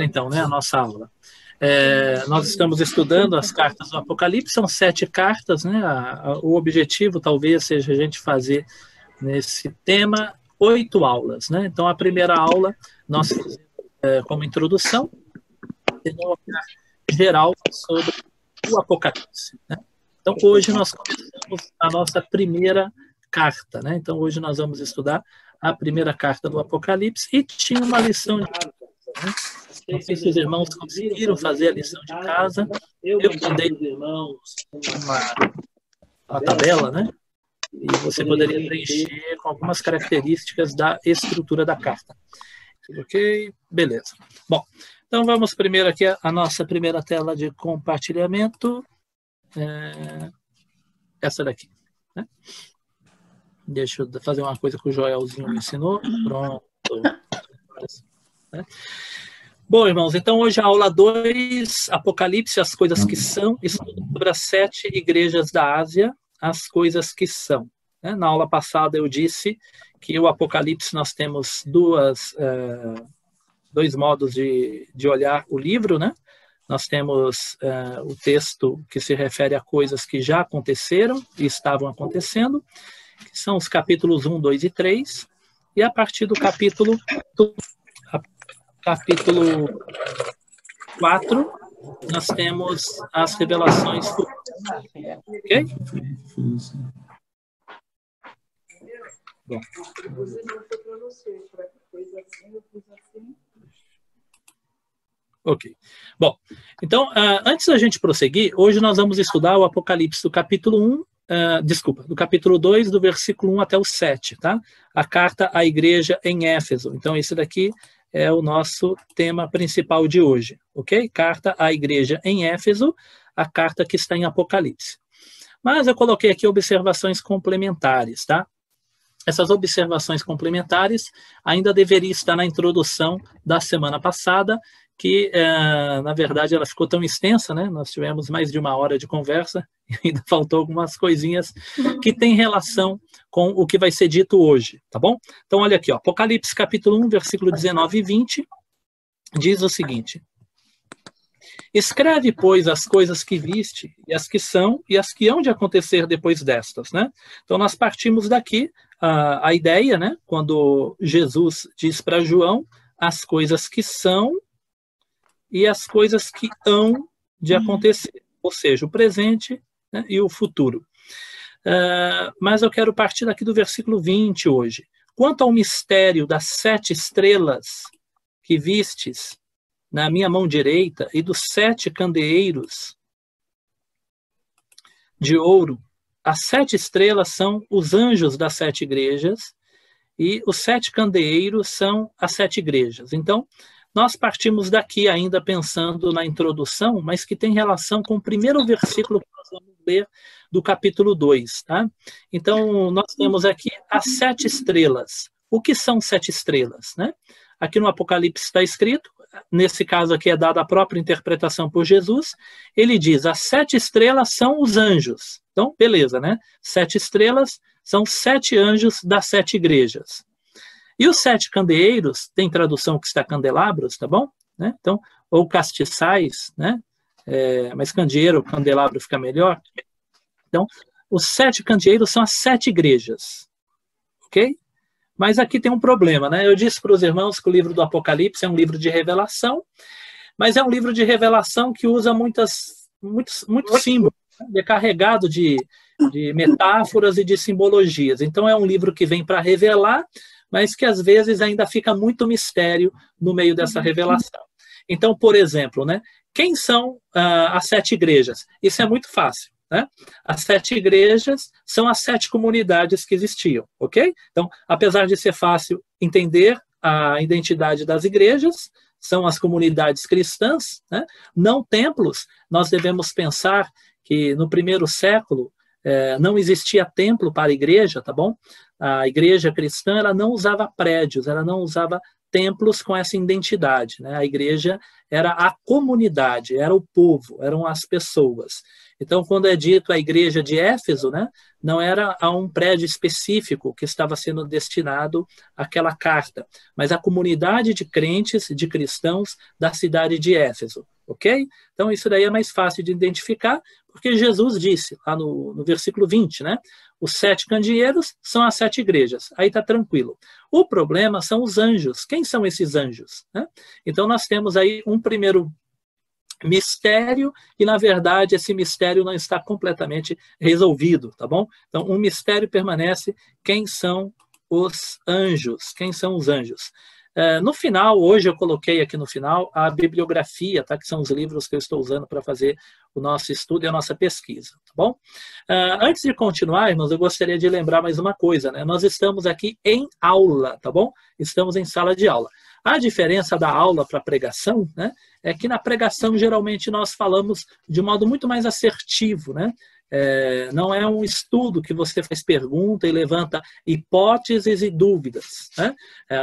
então, né, a nossa aula. Nós estamos estudando as cartas do Apocalipse, são 7 cartas, né? O objetivo talvez seja a gente fazer nesse tema 8 aulas, né? Então, a primeira aula nós fizemos como introdução, uma geral sobre o Apocalipse, né? Então, hoje nós começamos a nossa primeira carta, né? Então, hoje nós vamos estudar a primeira carta do Apocalipse e tinha uma lição de casa, né? Não sei se os irmãos conseguiram fazer a lição de casa. Eu mandei para os irmãos uma tabela, né? E você poderia preencher com algumas características da estrutura da carta. Ok? Beleza. Bom, então vamos primeiro aqui a nossa primeira tela de compartilhamento. Essa daqui, né? Deixa eu fazer uma coisa que o Joelzinho me ensinou. Pronto. Né? Bom, irmãos, então hoje a aula 2, Apocalipse, as coisas que são, estudo sobre as 7 igrejas da Ásia, as coisas que são. Né? Na aula passada eu disse que o Apocalipse nós temos dois modos de olhar o livro, né? Nós temos o texto que se refere a coisas que já aconteceram e estavam acontecendo, que são os capítulos 1, 2 e 3, e a partir do capítulo 4, nós temos as revelações futuras. Ok? Bom. Ok. Bom, então, antes da gente prosseguir, hoje nós vamos estudar o Apocalipse do capítulo 1, do capítulo 2, do versículo 1 até o 7, tá? A carta à igreja em Éfeso. Então, esse daqui é o nosso tema principal de hoje, ok? Carta à igreja em Éfeso, a carta que está em Apocalipse. Mas eu coloquei aqui observações complementares, tá? Essas observações complementares ainda deveriam estar na introdução da semana passada, que, na verdade, ela ficou tão extensa, né? Nós tivemos mais de 1 hora de conversa e ainda faltou algumas coisinhas que têm relação com o que vai ser dito hoje, tá bom? Então, olha aqui, ó, Apocalipse capítulo 1, versículo 19 e 20, diz o seguinte: escreve, pois, as coisas que viste, e as que são, e as que hão de acontecer depois destas, né? Então, nós partimos daqui, a ideia, né? Quando Jesus diz para João as coisas que são e as coisas que hão de acontecer, ou seja, o presente, né, e o futuro. Mas eu quero partir daqui do versículo 20 hoje. Quanto ao mistério das 7 estrelas que vistes na minha mão direita e dos 7 candeeiros de ouro, as 7 estrelas são os anjos das 7 igrejas e os 7 candeeiros são as 7 igrejas. Então, nós partimos daqui ainda pensando na introdução, mas que tem relação com o primeiro versículo que nós vamos ler do capítulo 2. Tá? Então, nós temos aqui as 7 estrelas. O que são 7 estrelas? Né? Aqui no Apocalipse está escrito, nesse caso aqui é dada a própria interpretação por Jesus, ele diz, as 7 estrelas são os anjos. Então, beleza, né? 7 estrelas são 7 anjos das 7 igrejas. E os 7 candeeiros, tem tradução que está candelabros, tá bom? Né? Então, ou castiçais, né? Mas candeeiro, candelabro fica melhor. Então, os 7 candeeiros são as 7 igrejas, ok? Mas aqui tem um problema, né? Eu disse para os irmãos que o livro do Apocalipse é um livro de revelação, mas é um livro de revelação que usa muitos símbolos, né? É carregado de metáforas e de simbologias. Então, é um livro que vem para revelar, mas que às vezes ainda fica muito mistério no meio dessa revelação. Então, por exemplo, né, quem são as 7 igrejas? Isso é muito fácil. Né? As 7 igrejas são as 7 comunidades que existiam, ok? Então, apesar de ser fácil entender a identidade das igrejas, são as comunidades cristãs, né? Não templos. Nós devemos pensar que no primeiro século não existia templo para a igreja, tá bom? A igreja cristã ela não usava prédios, ela não usava templos com essa identidade, né? A igreja era a comunidade, era o povo, eram as pessoas. Então, quando é dito a igreja de Éfeso, né, não era a um prédio específico que estava sendo destinado àquela carta, mas à comunidade de crentes, de cristãos da cidade de Éfeso, ok? Então, isso daí é mais fácil de identificar, porque Jesus disse, lá no versículo 20, né, os 7 candeeiros são as 7 igrejas, aí está tranquilo. O problema são os anjos. Quem são esses anjos? Né? Então, nós temos aí um primeiro mistério, e na verdade esse mistério não está completamente resolvido, tá bom? Então, um mistério permanece: quem são os anjos? Quem são os anjos? No final, hoje eu coloquei aqui no final a bibliografia, tá? Que são os livros que eu estou usando para fazer o nosso estudo e a nossa pesquisa, tá bom? Antes de continuar, irmãos, eu gostaria de lembrar mais uma coisa, né? Nós estamos aqui em aula, tá bom? Estamos em sala de aula. A diferença da aula para a pregação, né, é que na pregação geralmente nós falamos de modo muito mais assertivo, né? Não é um estudo que você faz pergunta e levanta hipóteses e dúvidas, né?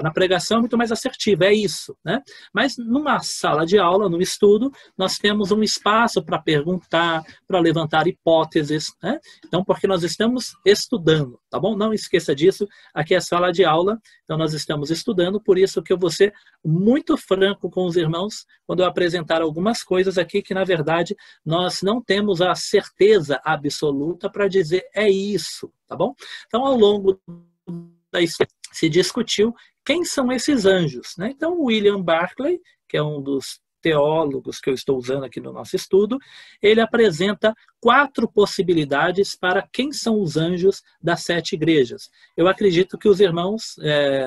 Na pregação é muito mais assertiva, é isso, né? Mas numa sala de aula, no estudo, nós temos um espaço para perguntar, para levantar hipóteses, né? Então, porque nós estamos estudando, tá bom? Não esqueça disso, aqui é sala de aula, então nós estamos estudando, por isso que eu vou ser muito franco com os irmãos quando eu apresentar algumas coisas aqui que, na verdade, nós não temos a certeza absoluta para dizer é isso, tá bom? Então, ao longo da história, se discutiu quem são esses anjos, né? Então, William Barclay, que é um dos teólogos que eu estou usando aqui no nosso estudo, ele apresenta 4 possibilidades para quem são os anjos das 7 igrejas. Eu acredito que os irmãos,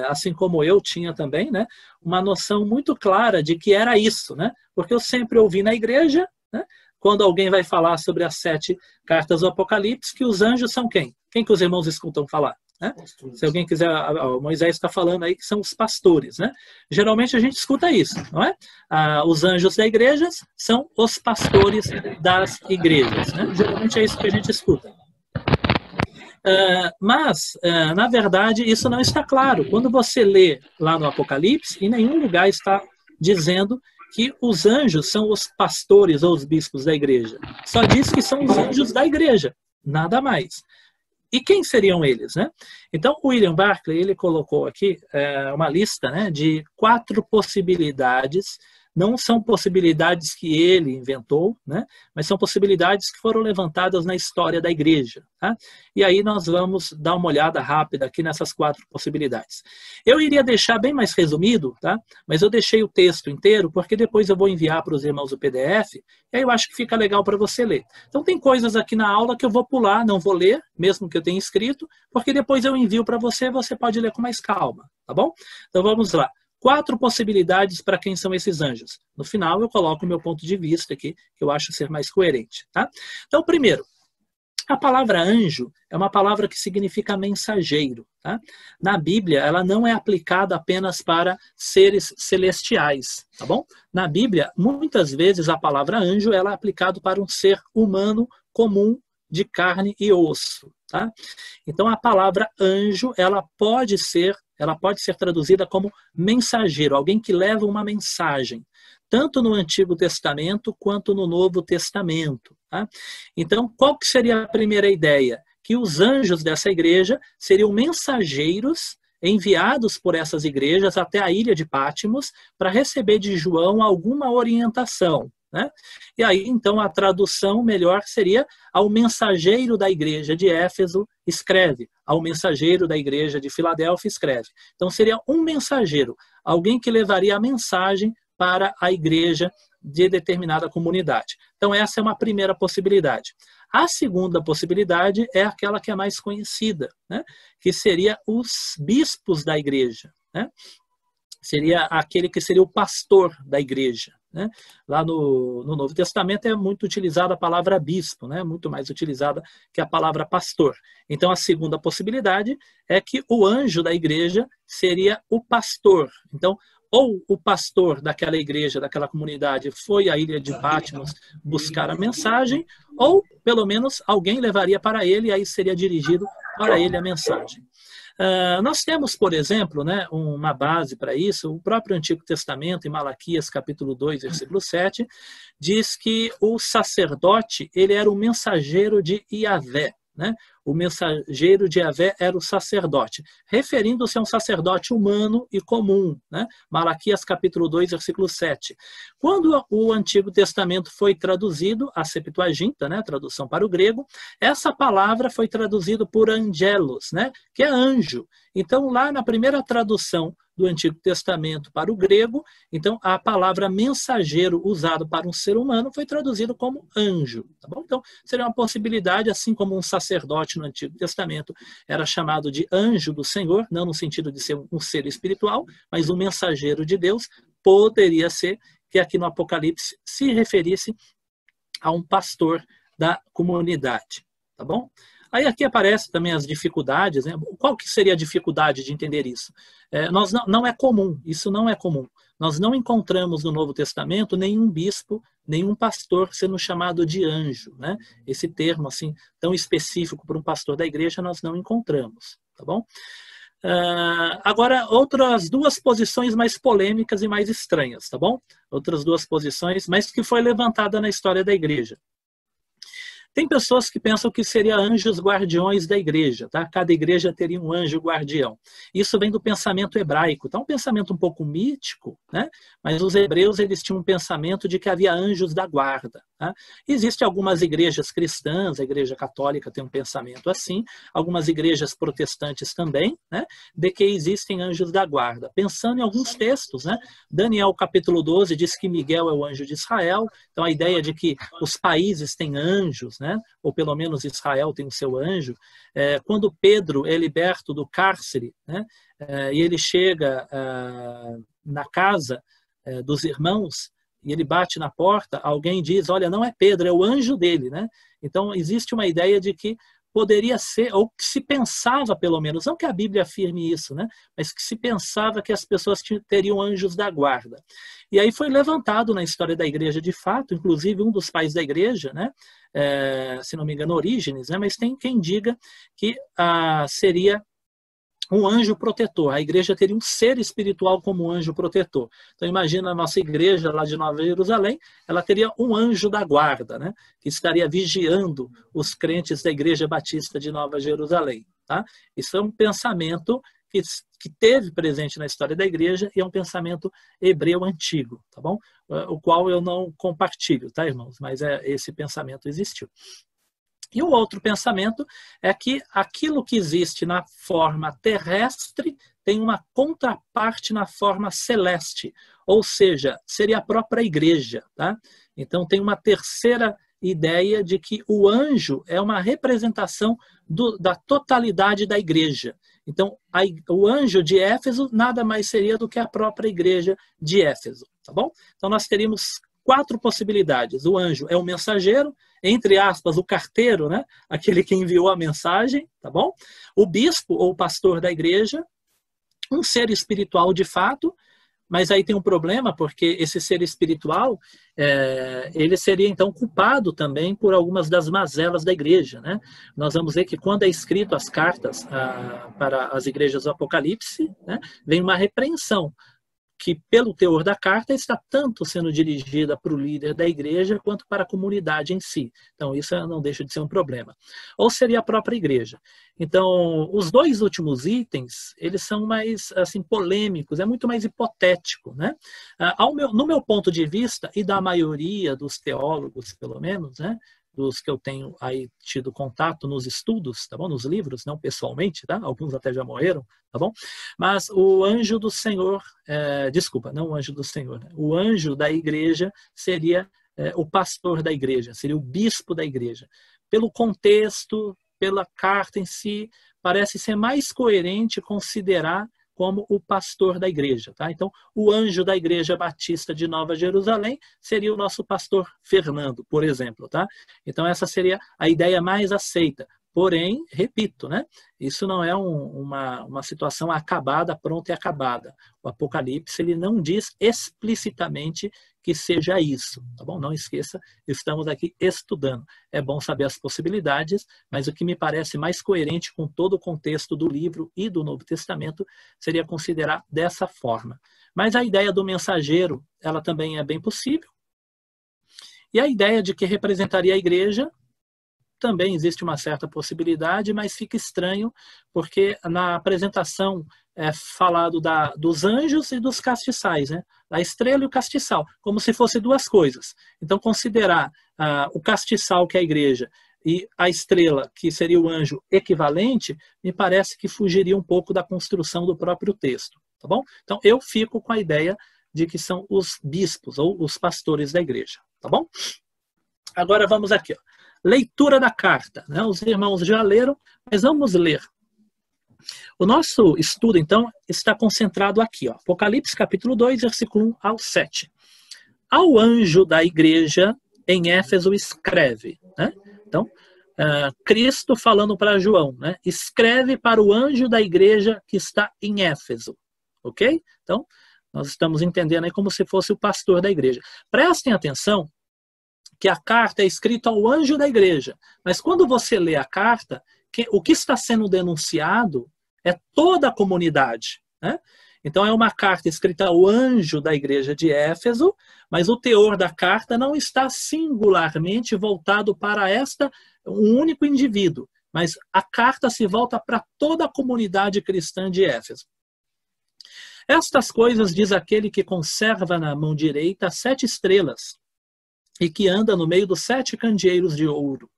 assim como eu tinha também, né, uma noção muito clara de que era isso, né? Porque eu sempre ouvi na igreja, né, quando alguém vai falar sobre as 7 cartas do Apocalipse, que os anjos são quem? Quem que os irmãos escutam falar? Né? Se alguém quiser, Moisés está falando aí que são os pastores, né? Geralmente a gente escuta isso, não é? Os anjos da igreja são os pastores das igrejas, né? Geralmente é isso que a gente escuta. Mas, na verdade, isso não está claro. Quando você lê lá no Apocalipse, em nenhum lugar está dizendo que os anjos são os pastores ou os bispos da igreja. Só diz que são os anjos da igreja, nada mais. E quem seriam eles, né? Então, o William Barclay, ele colocou aqui uma lista, né, de 4 possibilidades. Não são possibilidades que ele inventou, né, mas são possibilidades que foram levantadas na história da igreja. Tá? E aí nós vamos dar uma olhada rápida aqui nessas 4 possibilidades. Eu iria deixar bem mais resumido, tá? Mas eu deixei o texto inteiro, porque depois eu vou enviar para os irmãos o PDF, e aí eu acho que fica legal para você ler. Então tem coisas aqui na aula que eu vou pular, não vou ler, mesmo que eu tenha escrito, porque depois eu envio para você, você pode ler com mais calma, tá bom? Então vamos lá. 4 possibilidades para quem são esses anjos. No final eu coloco o meu ponto de vista aqui, que eu acho ser mais coerente. Tá? Então, primeiro, a palavra anjo é uma palavra que significa mensageiro. Tá? Na Bíblia, ela não é aplicada apenas para seres celestiais. Tá bom? Na Bíblia, muitas vezes a palavra anjo ela é aplicada para um ser humano comum de carne e osso. Tá? Então, a palavra anjo ela pode ser traduzida como mensageiro, alguém que leva uma mensagem, tanto no Antigo Testamento quanto no Novo Testamento. Tá? Então, qual que seria a primeira ideia? Que os anjos dessa igreja seriam mensageiros enviados por essas igrejas até a ilha de Patmos para receber de João alguma orientação. Né? E aí, então, a tradução melhor seria: ao mensageiro da igreja de Éfeso escreve, ao mensageiro da igreja de Filadélfia escreve. Então, seria um mensageiro, alguém que levaria a mensagem para a igreja de determinada comunidade. Então, essa é uma primeira possibilidade. A segunda possibilidade é aquela que é mais conhecida, né? Que seria os bispos da igreja, né? Seria aquele que seria o pastor da igreja. Né? Lá no Novo Testamento é muito utilizada a palavra bispo, né? Muito mais utilizada que a palavra pastor. Então, a segunda possibilidade é que o anjo da igreja seria o pastor. Então, ou o pastor daquela igreja, daquela comunidade, foi à ilha de Patmos buscar a mensagem, ou, pelo menos, alguém levaria para ele, e aí seria dirigido para ele a mensagem. Nós temos, por exemplo, né, uma base para isso. O próprio Antigo Testamento, em Malaquias, capítulo 2, versículo 7, diz que o sacerdote ele era o mensageiro de Iavé. Né? O mensageiro de Iavé era o sacerdote, referindo-se a um sacerdote humano e comum. Né? Malaquias capítulo 2, versículo 7. Quando o Antigo Testamento foi traduzido, a Septuaginta, né, tradução para o grego, essa palavra foi traduzida por angelos, né, que é anjo. Então, lá na primeira tradução do Antigo Testamento para o grego, então a palavra mensageiro usado para um ser humano foi traduzido como anjo. Tá bom? Então, seria uma possibilidade, assim como um sacerdote no Antigo Testamento era chamado de anjo do Senhor, não no sentido de ser um ser espiritual, mas um mensageiro de Deus, poderia ser que aqui no Apocalipse se referisse a um pastor da comunidade. Tá bom? Aí aqui aparecem também as dificuldades. Né? Qual que seria a dificuldade de entender isso? Não é comum, isso não é comum. Nós não encontramos no Novo Testamento nenhum bispo, nenhum pastor sendo chamado de anjo. Né? Esse termo assim tão específico para um pastor da igreja nós não encontramos. Tá bom? Agora, outras duas posições mais polêmicas e mais estranhas. Tá bom? Outras duas posições, mas que foi levantada na história da igreja. Tem pessoas que pensam que seria anjos guardiões da igreja, tá? Cada igreja teria um anjo guardião. Isso vem do pensamento hebraico, tá? Um pensamento um pouco mítico, né? Mas os hebreus eles tinham um pensamento de que havia anjos da guarda. Tá? Existem algumas igrejas cristãs, a igreja católica tem um pensamento assim, algumas igrejas protestantes também, né? De que existem anjos da guarda. Pensando em alguns textos, né? Daniel capítulo 12 diz que Miguel é o anjo de Israel, então a ideia de que os países têm anjos, né? Ou pelo menos Israel tem o seu anjo. Quando Pedro é liberto do cárcere, né? E ele chega na casa dos irmãos e ele bate na porta, alguém diz, olha, não é Pedro, é o anjo dele. Né? Então existe uma ideia de que poderia ser, ou que se pensava pelo menos, não que a Bíblia afirme isso, né? Mas que se pensava que as pessoas teriam anjos da guarda. E aí foi levantado na história da igreja de fato, inclusive um dos pais da igreja, né? Se não me engano, Orígenes, né? Mas tem quem diga que seria um anjo protetor. A igreja teria um ser espiritual como um anjo protetor. Então imagina a nossa igreja lá de Nova Jerusalém, ela teria um anjo da guarda, né? Que estaria vigiando os crentes da igreja batista de Nova Jerusalém. Tá? Isso é um pensamento que teve presente na história da igreja e é um pensamento hebreu antigo, tá bom? O qual eu não compartilho, tá, irmãos? Mas esse pensamento existiu. E o outro pensamento é que aquilo que existe na forma terrestre tem uma contraparte na forma celeste, ou seja, seria a própria igreja. Tá? Então tem uma terceira ideia de que o anjo é uma representação da totalidade da igreja. Então o anjo de Éfeso nada mais seria do que a própria igreja de Éfeso. Tá bom? Então nós teríamos 4 possibilidades. O anjo é o mensageiro, entre aspas, o carteiro, né? Aquele que enviou a mensagem, tá bom? O bispo ou pastor da igreja, um ser espiritual de fato, mas aí tem um problema, porque esse ser espiritual, ele seria então culpado também por algumas das mazelas da igreja, né? Nós vamos ver que quando é escrito as cartas para as igrejas do Apocalipse, né, vem uma repreensão, que pelo teor da carta está tanto sendo dirigida para o líder da igreja quanto para a comunidade em si. Então isso não deixa de ser um problema. Ou seria a própria igreja. Então os 2 últimos itens, eles são mais assim polêmicos, é muito mais hipotético, né? No meu ponto de vista e da maioria dos teólogos, pelo menos, né? Dos que eu tenho aí tido contato nos estudos, tá bom? Nos livros, não pessoalmente, tá? Alguns até já morreram, tá bom? Mas o anjo do Senhor, desculpa, não o anjo do Senhor, né? O anjo da igreja seria o pastor da igreja, seria o bispo da igreja. Pelo contexto, pela carta em si, parece ser mais coerente considerar como o pastor da igreja. Tá? Então, o anjo da igreja batista de Nova Jerusalém seria o nosso pastor Fernando, por exemplo. Tá? Então, essa seria a ideia mais aceita. Porém, repito, né? Isso não é uma situação acabada, pronta e acabada. O Apocalipse ele não diz explicitamente que seja isso, tá bom? Não esqueça, estamos aqui estudando. É bom saber as possibilidades, mas o que me parece mais coerente com todo o contexto do livro e do Novo Testamento seria considerar dessa forma. Mas a ideia do mensageiro, ela também é bem possível. E a ideia de que representaria a igreja, também existe uma certa possibilidade, mas fica estranho, porque na apresentação é falado dos anjos e dos castiçais, né? A estrela e o castiçal, como se fossem duas coisas. Então, considerar o castiçal, que é a igreja, e a estrela, que seria o anjo equivalente, me parece que fugiria um pouco da construção do próprio texto, tá bom? Então, eu fico com a ideia de que são os bispos ou os pastores da igreja, tá bom? Agora vamos aqui, ó. Leitura da carta, né? Os irmãos já leram, mas vamos ler. O nosso estudo, então, está concentrado aqui, ó, Apocalipse capítulo 2, versículo 1 ao 7. Ao anjo da igreja em Éfeso escreve, né? Então, Cristo falando para João, né? Escreve para o anjo da igreja que está em Éfeso, ok? Então, nós estamos entendendo aí como se fosse o pastor da igreja. Prestem atenção que a carta é escrita ao anjo da igreja. Mas quando você lê a carta, o que está sendo denunciado é toda a comunidade, né? Então é uma carta escrita ao anjo da igreja de Éfeso, mas o teor da carta não está singularmente voltado para um único indivíduo, mas a carta se volta para toda a comunidade cristã de Éfeso. Estas coisas diz aquele que conserva na mão direita 7 estrelas, e que anda no meio dos 7 candeeiros de ouro.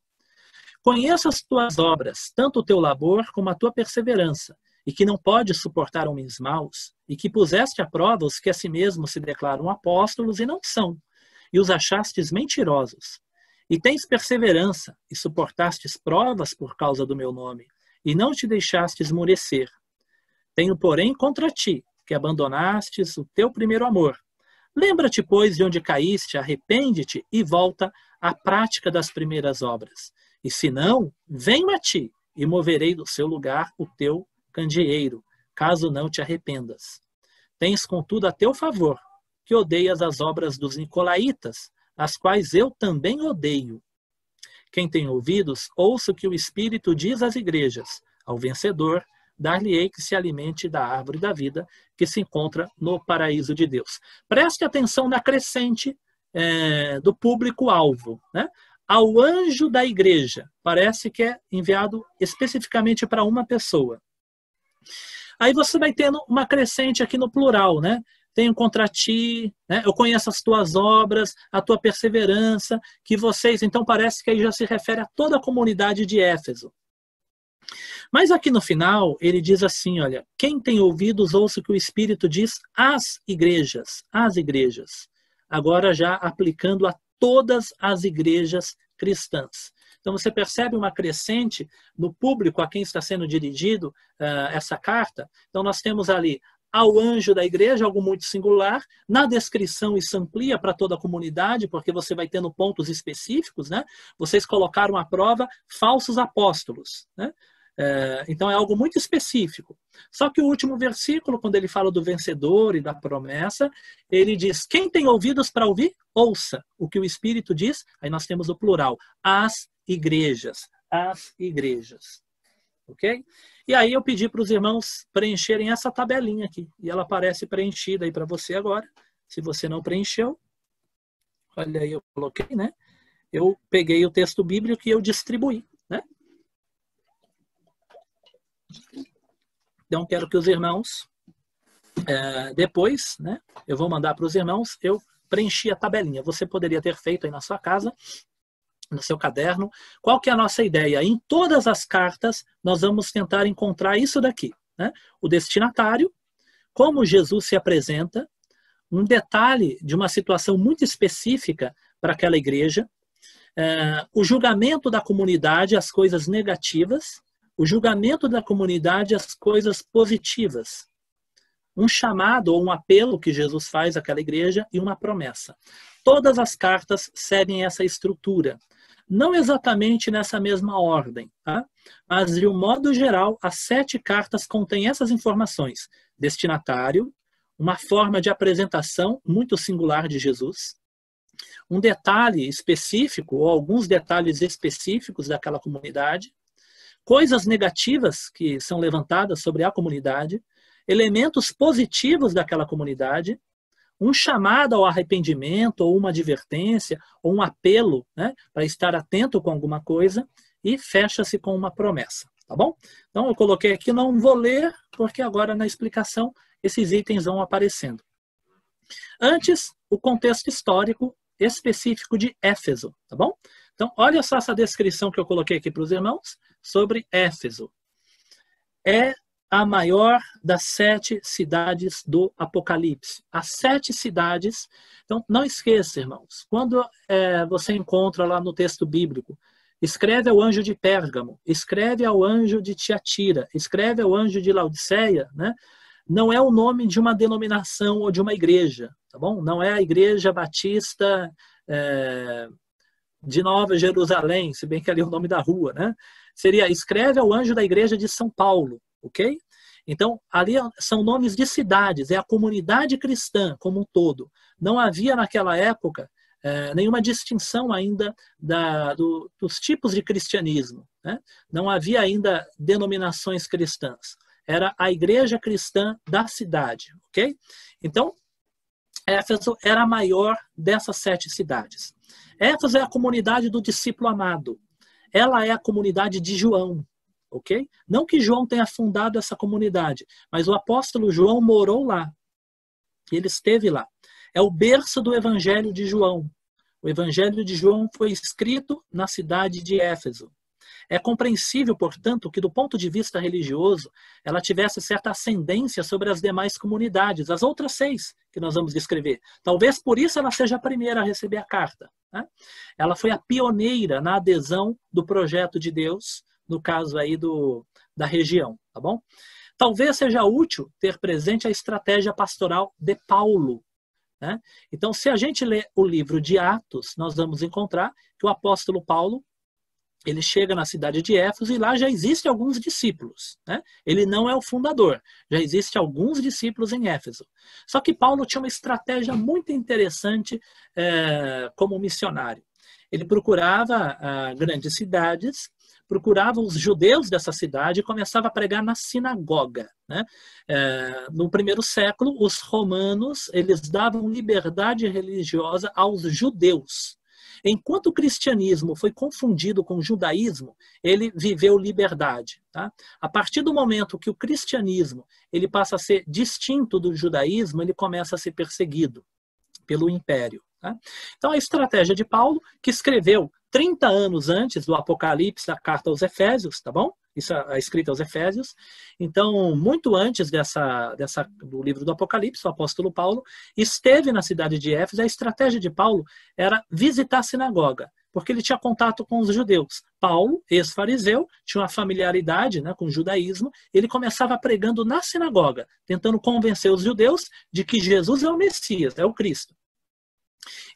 Conheço as tuas obras, tanto o teu labor como a tua perseverança, e que não podes suportar homens maus, e que puseste à prova os que a si mesmos se declaram apóstolos e não são, e os achastes mentirosos. E tens perseverança, e suportastes provas por causa do meu nome, e não te deixaste esmorecer. Tenho, porém, contra ti, que abandonastes o teu primeiro amor. Lembra-te, pois, de onde caíste, arrepende-te e volta à prática das primeiras obras. E se não, venho a ti e moverei do seu lugar o teu candeeiro, caso não te arrependas. Tens, contudo, a teu favor, que odeias as obras dos nicolaítas, as quais eu também odeio. Quem tem ouvidos, ouça o que o Espírito diz às igrejas. Ao vencedor, dar-lhe-ei que se alimente da árvore da vida que se encontra no paraíso de Deus. Preste atenção na crescente do público-alvo, né? Ao anjo da igreja, parece que é enviado especificamente para uma pessoa. Aí você vai tendo uma crescente aqui no plural, né? Tenho contra ti, né? Eu conheço as tuas obras, a tua perseverança, que vocês, então parece que aí já se refere a toda a comunidade de Éfeso. Mas aqui no final, ele diz assim, olha, quem tem ouvidos, ouça o que o Espírito diz às igrejas, agora já aplicando a todas as igrejas cristãs. Então você percebe uma crescente no público a quem está sendo dirigido essa carta. Então nós temos ali ao anjo da igreja, algo muito singular. Na descrição isso amplia para toda a comunidade, porque você vai tendo pontos específicos, né? Vocês colocaram à prova falsos apóstolos, né? Então é algo muito específico. Só que o último versículo, quando ele fala do vencedor e da promessa, ele diz, quem tem ouvidos para ouvir, ouça o que o Espírito diz. Aí nós temos o plural, as igrejas, ok? E aí eu pedi para os irmãos preencherem essa tabelinha aqui, e ela aparece preenchida aí para você agora. Se você não preencheu, olha aí, eu coloquei, né? Eu peguei o texto bíblico e eu distribuí, né? Então, quero que os irmãos, depois, né, eu vou mandar para os irmãos, eu preenchi a tabelinha. Você poderia ter feito aí na sua casa, no seu caderno. Qual que é a nossa ideia? Em todas as cartas, nós vamos tentar encontrar isso daqui, né? O destinatário, como Jesus se apresenta, um detalhe de uma situação muito específica para aquela igreja, o julgamento da comunidade, as coisas negativas, o julgamento da comunidade, as coisas positivas. Um chamado ou um apelo que Jesus faz àquela igreja e uma promessa. Todas as cartas seguem essa estrutura. Não exatamente nessa mesma ordem, tá? Mas, de um modo geral, as 7 cartas contêm essas informações. Destinatário, uma forma de apresentação muito singular de Jesus, um detalhe específico, ou alguns detalhes específicos daquela comunidade, coisas negativas que são levantadas sobre a comunidade, elementos positivos daquela comunidade, um chamado ao arrependimento, ou uma advertência, ou um apelo, né, para estar atento com alguma coisa, e fecha-se com uma promessa, tá bom? Então eu coloquei aqui, não vou ler, porque agora na explicação esses itens vão aparecendo. Antes, o contexto histórico específico de Éfeso, tá bom? Então, olha só essa descrição que eu coloquei aqui para os irmãos sobre Éfeso. É a maior das 7 cidades do Apocalipse. As 7 cidades. Então, não esqueça, irmãos, quando você encontra lá no texto bíblico, escreve ao anjo de Pérgamo, escreve ao anjo de Tiatira, escreve ao anjo de Laodiceia, né? Não é o nome de uma denominação ou de uma igreja, tá bom? Não é a Igreja Batista de Nova Jerusalém, se bem que ali é o nome da rua, né? Seria, escreve ao anjo da igreja de São Paulo, ok? Então, ali são nomes de cidades, é a comunidade cristã como um todo. Não havia naquela época nenhuma distinção ainda dos tipos de cristianismo, né? Não havia ainda denominações cristãs. Era a igreja cristã da cidade, ok? Então, Éfeso era a maior dessas 7 cidades. Éfeso é a comunidade do discípulo amado. Ela é a comunidade de João, ok? Não que João tenha fundado essa comunidade, mas o apóstolo João morou lá. Ele esteve lá. É o berço do Evangelho de João. O Evangelho de João foi escrito na cidade de Éfeso. É compreensível, portanto, que do ponto de vista religioso, ela tivesse certa ascendência sobre as demais comunidades, as outras 6 que nós vamos descrever. Talvez por isso ela seja a primeira a receber a carta, né? Ela foi a pioneira na adesão do projeto de Deus, no caso aí da região, tá bom? Talvez seja útil ter presente a estratégia pastoral de Paulo, né? Então, se a gente ler o livro de Atos, nós vamos encontrar que o apóstolo Paulo, ele chega na cidade de Éfeso e lá já existem alguns discípulos, né? Ele não é o fundador, já existem alguns discípulos em Éfeso. Só que Paulo tinha uma estratégia muito interessante como missionário. Ele procurava grandes cidades, procurava os judeus dessa cidade e começava a pregar na sinagoga, né? No primeiro século, os romanos eles davam liberdade religiosa aos judeus. Enquanto o cristianismo foi confundido com o judaísmo, ele viveu liberdade, tá? A partir do momento que o cristianismo ele passa a ser distinto do judaísmo, ele começa a ser perseguido pelo império, tá? Então a estratégia de Paulo, que escreveu 30 anos antes do Apocalipse, da carta aos Efésios, tá bom? Isso é escrita aos Efésios. Então, muito antes do livro do Apocalipse, o apóstolo Paulo esteve na cidade de Éfeso. A estratégia de Paulo era visitar a sinagoga, porque ele tinha contato com os judeus. Paulo, ex-fariseu, tinha uma familiaridade, né, com o judaísmo. Ele começava pregando na sinagoga, tentando convencer os judeus de que Jesus é o Messias, é o Cristo.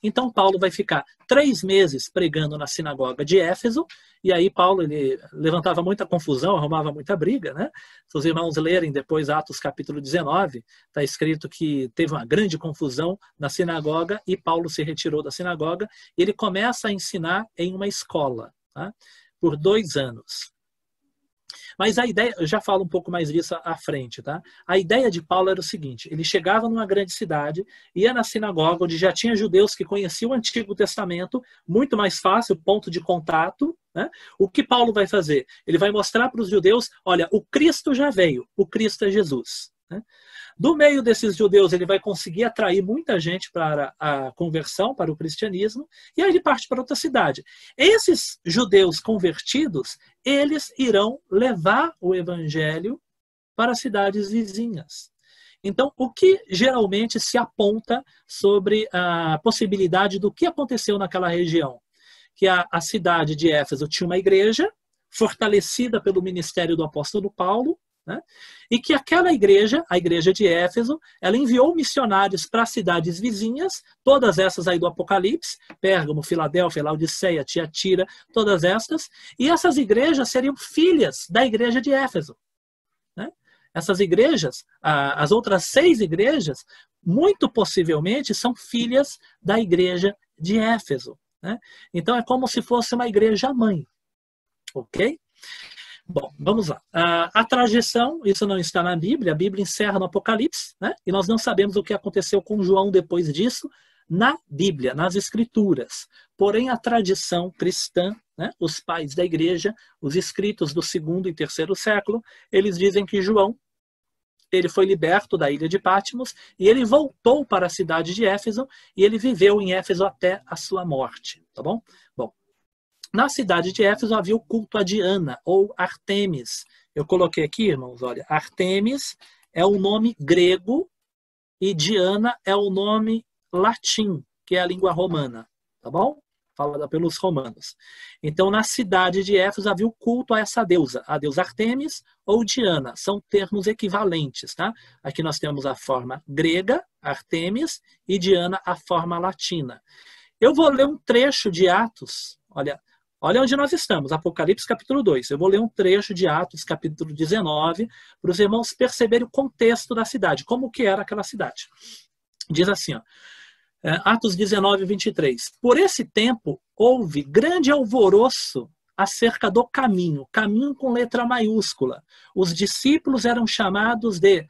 Então Paulo vai ficar 3 meses pregando na sinagoga de Éfeso, e aí Paulo ele levantava muita confusão, arrumava muita briga, né? Se os irmãos lerem depois Atos capítulo 19, está escrito que teve uma grande confusão na sinagoga e Paulo se retirou da sinagoga e ele começa a ensinar em uma escola, tá? Por 2 anos. Mas a ideia, eu já falo um pouco mais disso à frente, tá? A ideia de Paulo era o seguinte, ele chegava numa grande cidade, ia na sinagoga, onde já tinha judeus que conheciam o Antigo Testamento, muito mais fácil, ponto de contato, né? O que Paulo vai fazer? Ele vai mostrar para os judeus, olha, o Cristo já veio, o Cristo é Jesus, né? Do meio desses judeus, ele vai conseguir atrair muita gente para a conversão, para o cristianismo, e aí ele parte para outra cidade. Esses judeus convertidos, eles irão levar o evangelho para cidades vizinhas. Então, o que geralmente se aponta sobre a possibilidade do que aconteceu naquela região? Que a cidade de Éfeso tinha uma igreja, fortalecida pelo ministério do apóstolo Paulo, né? E que aquela igreja, a igreja de Éfeso, ela enviou missionários para cidades vizinhas, todas essas aí do Apocalipse, Pérgamo, Filadélfia, Laodiceia, Tiatira, todas estas, e essas igrejas seriam filhas da igreja de Éfeso, né? essas igrejas, as outras 6 igrejas, muito possivelmente são filhas da igreja de Éfeso, né? Então é como se fosse uma igreja mãe, ok? Bom, vamos lá. A tradição, isso não está na Bíblia, a Bíblia encerra no Apocalipse, né? E nós não sabemos o que aconteceu com João depois disso na Bíblia, nas Escrituras. Porém, a tradição cristã, né, os pais da igreja, os escritos do 2º e 3º século, eles dizem que João, ele foi liberto da ilha de Patmos e ele voltou para a cidade de Éfeso e ele viveu em Éfeso até a sua morte, tá bom? Bom, na cidade de Éfeso havia o culto a Diana, ou Artemis. Eu coloquei aqui, irmãos, olha, Artemis é o nome grego e Diana é o nome latim, que é a língua romana, tá bom? Falada pelos romanos. Então, na cidade de Éfeso havia o culto a essa deusa, a deusa Artemis ou Diana, são termos equivalentes, tá? Aqui nós temos a forma grega, Artemis, e Diana, a forma latina. Eu vou ler um trecho de Atos, olha onde nós estamos, Apocalipse capítulo 2. Eu vou ler um trecho de Atos capítulo 19, para os irmãos perceberem o contexto da cidade, como que era aquela cidade. Diz assim, ó, Atos 19, 23. Por esse tempo houve grande alvoroço acerca do caminho, caminho com letra maiúscula. Os discípulos eram chamados de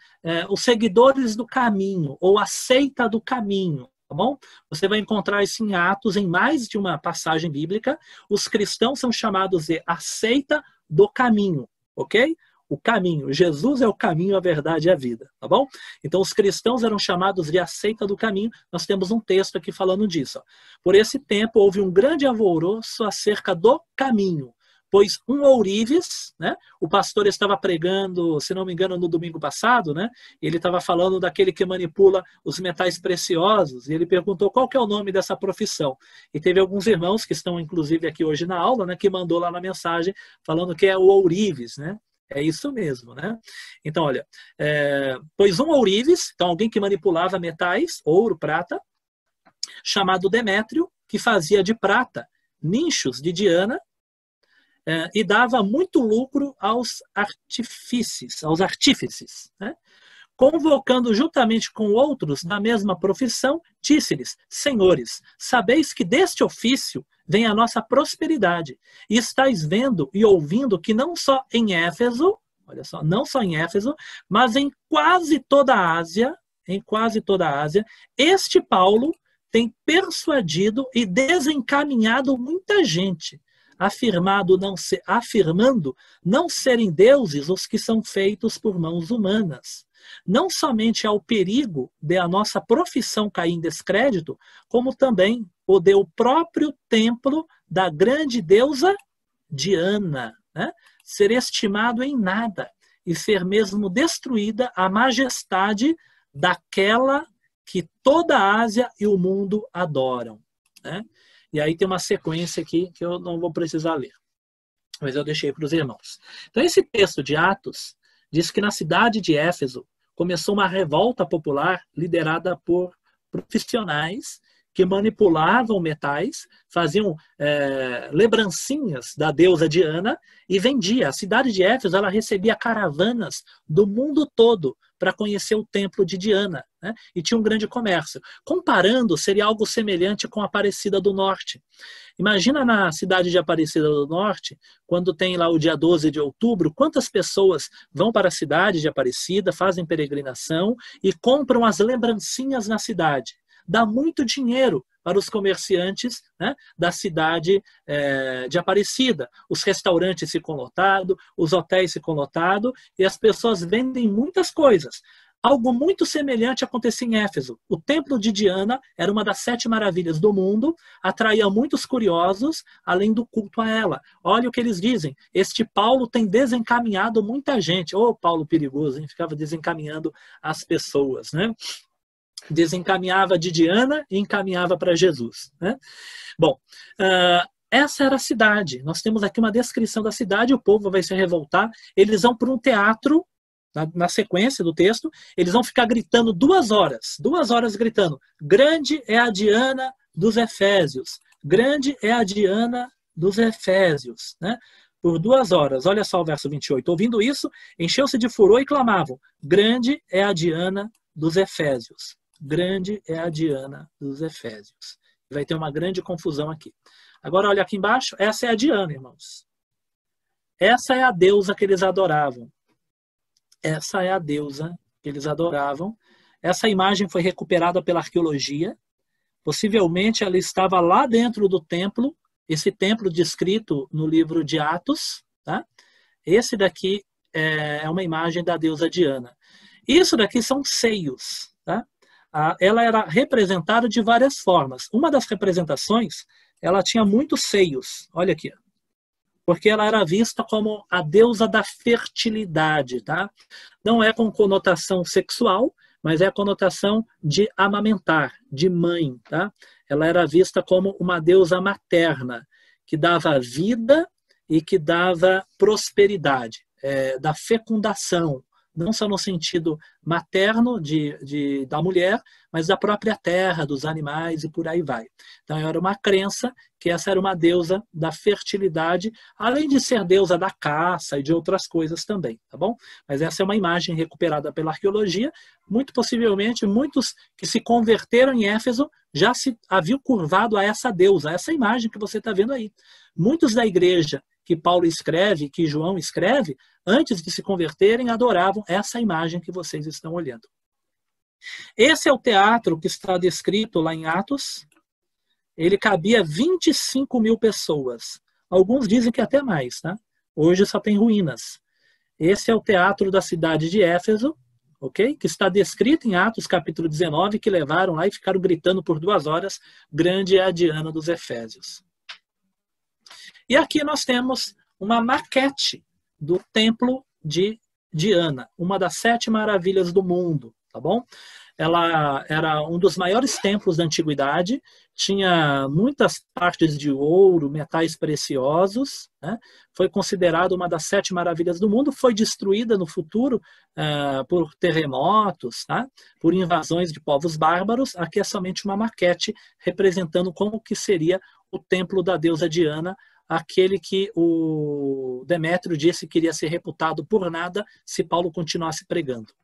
os seguidores do caminho, ou a seita do caminho. Tá bom? Você vai encontrar isso em Atos, em mais de uma passagem bíblica. Os cristãos são chamados de a seita do caminho, ok? O caminho. Jesus é o caminho, a verdade e a vida, tá bom? Então, os cristãos eram chamados de a seita do caminho. Nós temos um texto aqui falando disso. Ó. Por esse tempo, houve um grande alvoroço acerca do caminho, pois um ourives, né? O pastor estava pregando, se não me engano, no domingo passado, né? Ele estava falando daquele que manipula os metais preciosos, e ele perguntou qual que é o nome dessa profissão. E teve alguns irmãos que estão, inclusive, aqui hoje na aula, né? Que mandou lá na mensagem, falando que é o ourives, né? É isso mesmo, né? Então, olha, pois um ourives, então alguém que manipulava metais, ouro, prata, chamado Demétrio, que fazia de prata nichos de Diana, e dava muito lucro aos artífices, né? Convocando juntamente com outros da mesma profissão, disse-lhes: Senhores, sabeis que deste ofício vem a nossa prosperidade, e estáis vendo e ouvindo que não só em Éfeso, olha só, não só em Éfeso, mas em quase toda a Ásia, este Paulo tem persuadido e desencaminhado muita gente, afirmando não serem deuses os que são feitos por mãos humanas. Não somente ao perigo de a nossa profissão cair em descrédito, como também o de o próprio templo da grande deusa Diana, né, ser estimado em nada e ser mesmo destruída a majestade daquela que toda a Ásia e o mundo adoram, né? E aí tem uma sequência aqui que eu não vou precisar ler, mas eu deixei para os irmãos. Então esse texto de Atos diz que na cidade de Éfeso começou uma revolta popular liderada por profissionais que manipulavam metais, faziam lembrancinhas da deusa Diana e vendia. A cidade de Éfeso, ela recebia caravanas do mundo todo para conhecer o templo de Diana, né? E tinha um grande comércio. Comparando, seria algo semelhante com a Aparecida do Norte. Imagina na cidade de Aparecida do Norte, quando tem lá o dia 12 de outubro, quantas pessoas vão para a cidade de Aparecida, fazem peregrinação e compram as lembrancinhas na cidade. Dá muito dinheiro para os comerciantes, né, da cidade de Aparecida. Os restaurantes ficam lotados, os hotéis ficam lotados e as pessoas vendem muitas coisas. Algo muito semelhante acontecia em Éfeso. O templo de Diana era uma das 7 maravilhas do mundo, atraía muitos curiosos, além do culto a ela. Olha o que eles dizem, este Paulo tem desencaminhado muita gente. Ô, Paulo perigoso, hein? Ficava desencaminhando as pessoas, né? Desencaminhava de Diana e encaminhava para Jesus, né? Bom, essa era a cidade. Nós temos aqui uma descrição da cidade, o povo vai se revoltar, eles vão para um teatro, na sequência do texto, eles vão ficar gritando 2 horas gritando, grande é a Diana dos Efésios, grande é a Diana dos Efésios, né? por 2 horas. Olha só o verso 28. Ouvindo isso, encheu-se de furor e clamavam: grande é a Diana dos Efésios. Grande é a Diana dos Efésios. Vai ter uma grande confusão aqui. Agora, olha aqui embaixo. Essa é a Diana, irmãos. Essa é a deusa que eles adoravam. Essa é a deusa que eles adoravam. Essa imagem foi recuperada pela arqueologia. Possivelmente ela estava lá dentro do templo, esse templo descrito no livro de Atos. Tá? Esse daqui é uma imagem da deusa Diana. Isso daqui são seios. Tá? Ela era representada de várias formas. Uma das representações, ela tinha muitos seios. Olha aqui. Porque ela era vista como a deusa da fertilidade. Tá? Não é com conotação sexual, mas é a conotação de amamentar, de mãe. Tá? Ela era vista como uma deusa materna, que dava vida e que dava prosperidade, da fecundação, não só no sentido materno da mulher, mas da própria terra, dos animais e por aí vai. Então era uma crença que essa era uma deusa da fertilidade, além de ser deusa da caça e de outras coisas também, tá bom? Mas essa é uma imagem recuperada pela arqueologia. Muito possivelmente, muitos que se converteram em Éfeso já se haviam curvado a essa deusa, a essa imagem que você está vendo aí. Muitos da igreja que Paulo escreve, que João escreve, antes de se converterem, adoravam essa imagem que vocês estão olhando. Esse é o teatro que está descrito lá em Atos. Ele cabia 25 mil pessoas. Alguns dizem que até mais, tá? Hoje só tem ruínas. Esse é o teatro da cidade de Éfeso, ok? Que está descrito em Atos capítulo 19, que levaram lá e ficaram gritando por 2 horas: grande é a Diana dos Efésios. E aqui nós temos uma maquete do templo de Diana, uma das 7 maravilhas do mundo, tá bom? Ela era um dos maiores templos da antiguidade, tinha muitas partes de ouro, metais preciosos, né? Foi considerada uma das 7 maravilhas do mundo, foi destruída no futuro por terremotos, tá? Por invasões de povos bárbaros. Aqui é somente uma maquete representando como que seria o templo da deusa Diana, aquele que o Demétrio disse que iria ser reputado por nada se Paulo continuasse pregando.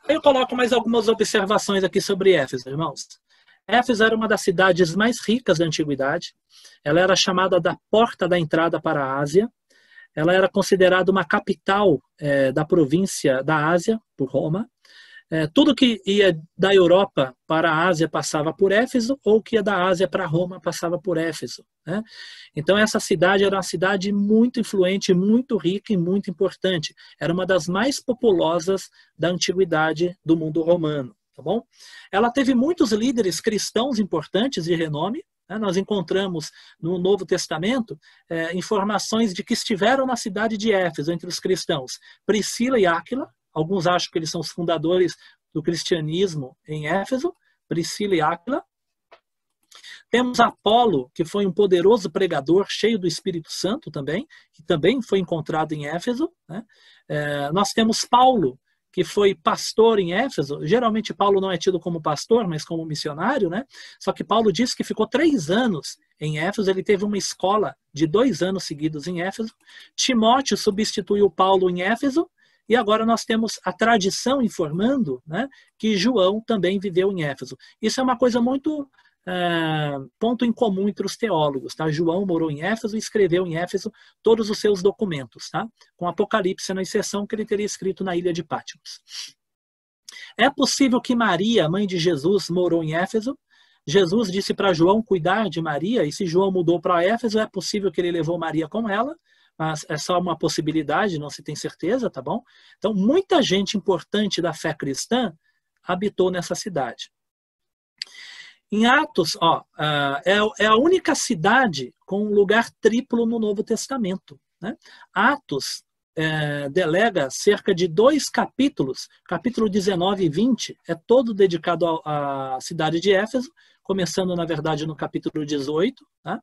Eu coloco mais algumas observações aqui sobre Éfeso, irmãos. Éfeso era uma das cidades mais ricas da antiguidade. Ela era chamada da porta da entrada para a Ásia. Ela era considerada uma capital da província da Ásia, por Roma. Tudo que ia da Europa para a Ásia passava por Éfeso, ou que ia da Ásia para Roma passava por Éfeso. Né? Então essa cidade era uma cidade muito influente, muito rica e muito importante. Era uma das mais populosas da antiguidade do mundo romano. Tá bom? Ela teve muitos líderes cristãos importantes de renome. Né? Nós encontramos no Novo Testamento informações de que estiveram na cidade de Éfeso entre os cristãos Priscila e Áquila. Alguns acham que eles são os fundadores do cristianismo em Éfeso, Priscila e Áquila. Temos Apolo, que foi um poderoso pregador, cheio do Espírito Santo também, que também foi encontrado em Éfeso. Né? Nós temos Paulo, que foi pastor em Éfeso. Geralmente Paulo não é tido como pastor, mas como missionário. Né? Só que Paulo disse que ficou 3 anos em Éfeso. Ele teve uma escola de 2 anos seguidos em Éfeso. Timóteo substituiu Paulo em Éfeso. E agora nós temos a tradição informando, né, que João também viveu em Éfeso. Isso é uma coisa muito ponto em comum entre os teólogos. Tá? João morou em Éfeso e escreveu em Éfeso todos os seus documentos, tá? Com Apocalipse na exceção que ele teria escrito na ilha de Patmos. É possível que Maria, mãe de Jesus, morou em Éfeso. Jesus disse para João cuidar de Maria, e se João mudou para Éfeso, é possível que ele levou Maria com ela. Mas é só uma possibilidade, não se tem certeza, tá bom? Então, muita gente importante da fé cristã habitou nessa cidade. Em Atos, é a única cidade com um lugar triplo no Novo Testamento. Né? Atos delega cerca de 2 capítulos, capítulo 19 e 20, é todo dedicado à cidade de Éfeso, começando, na verdade, no capítulo 18. Tá?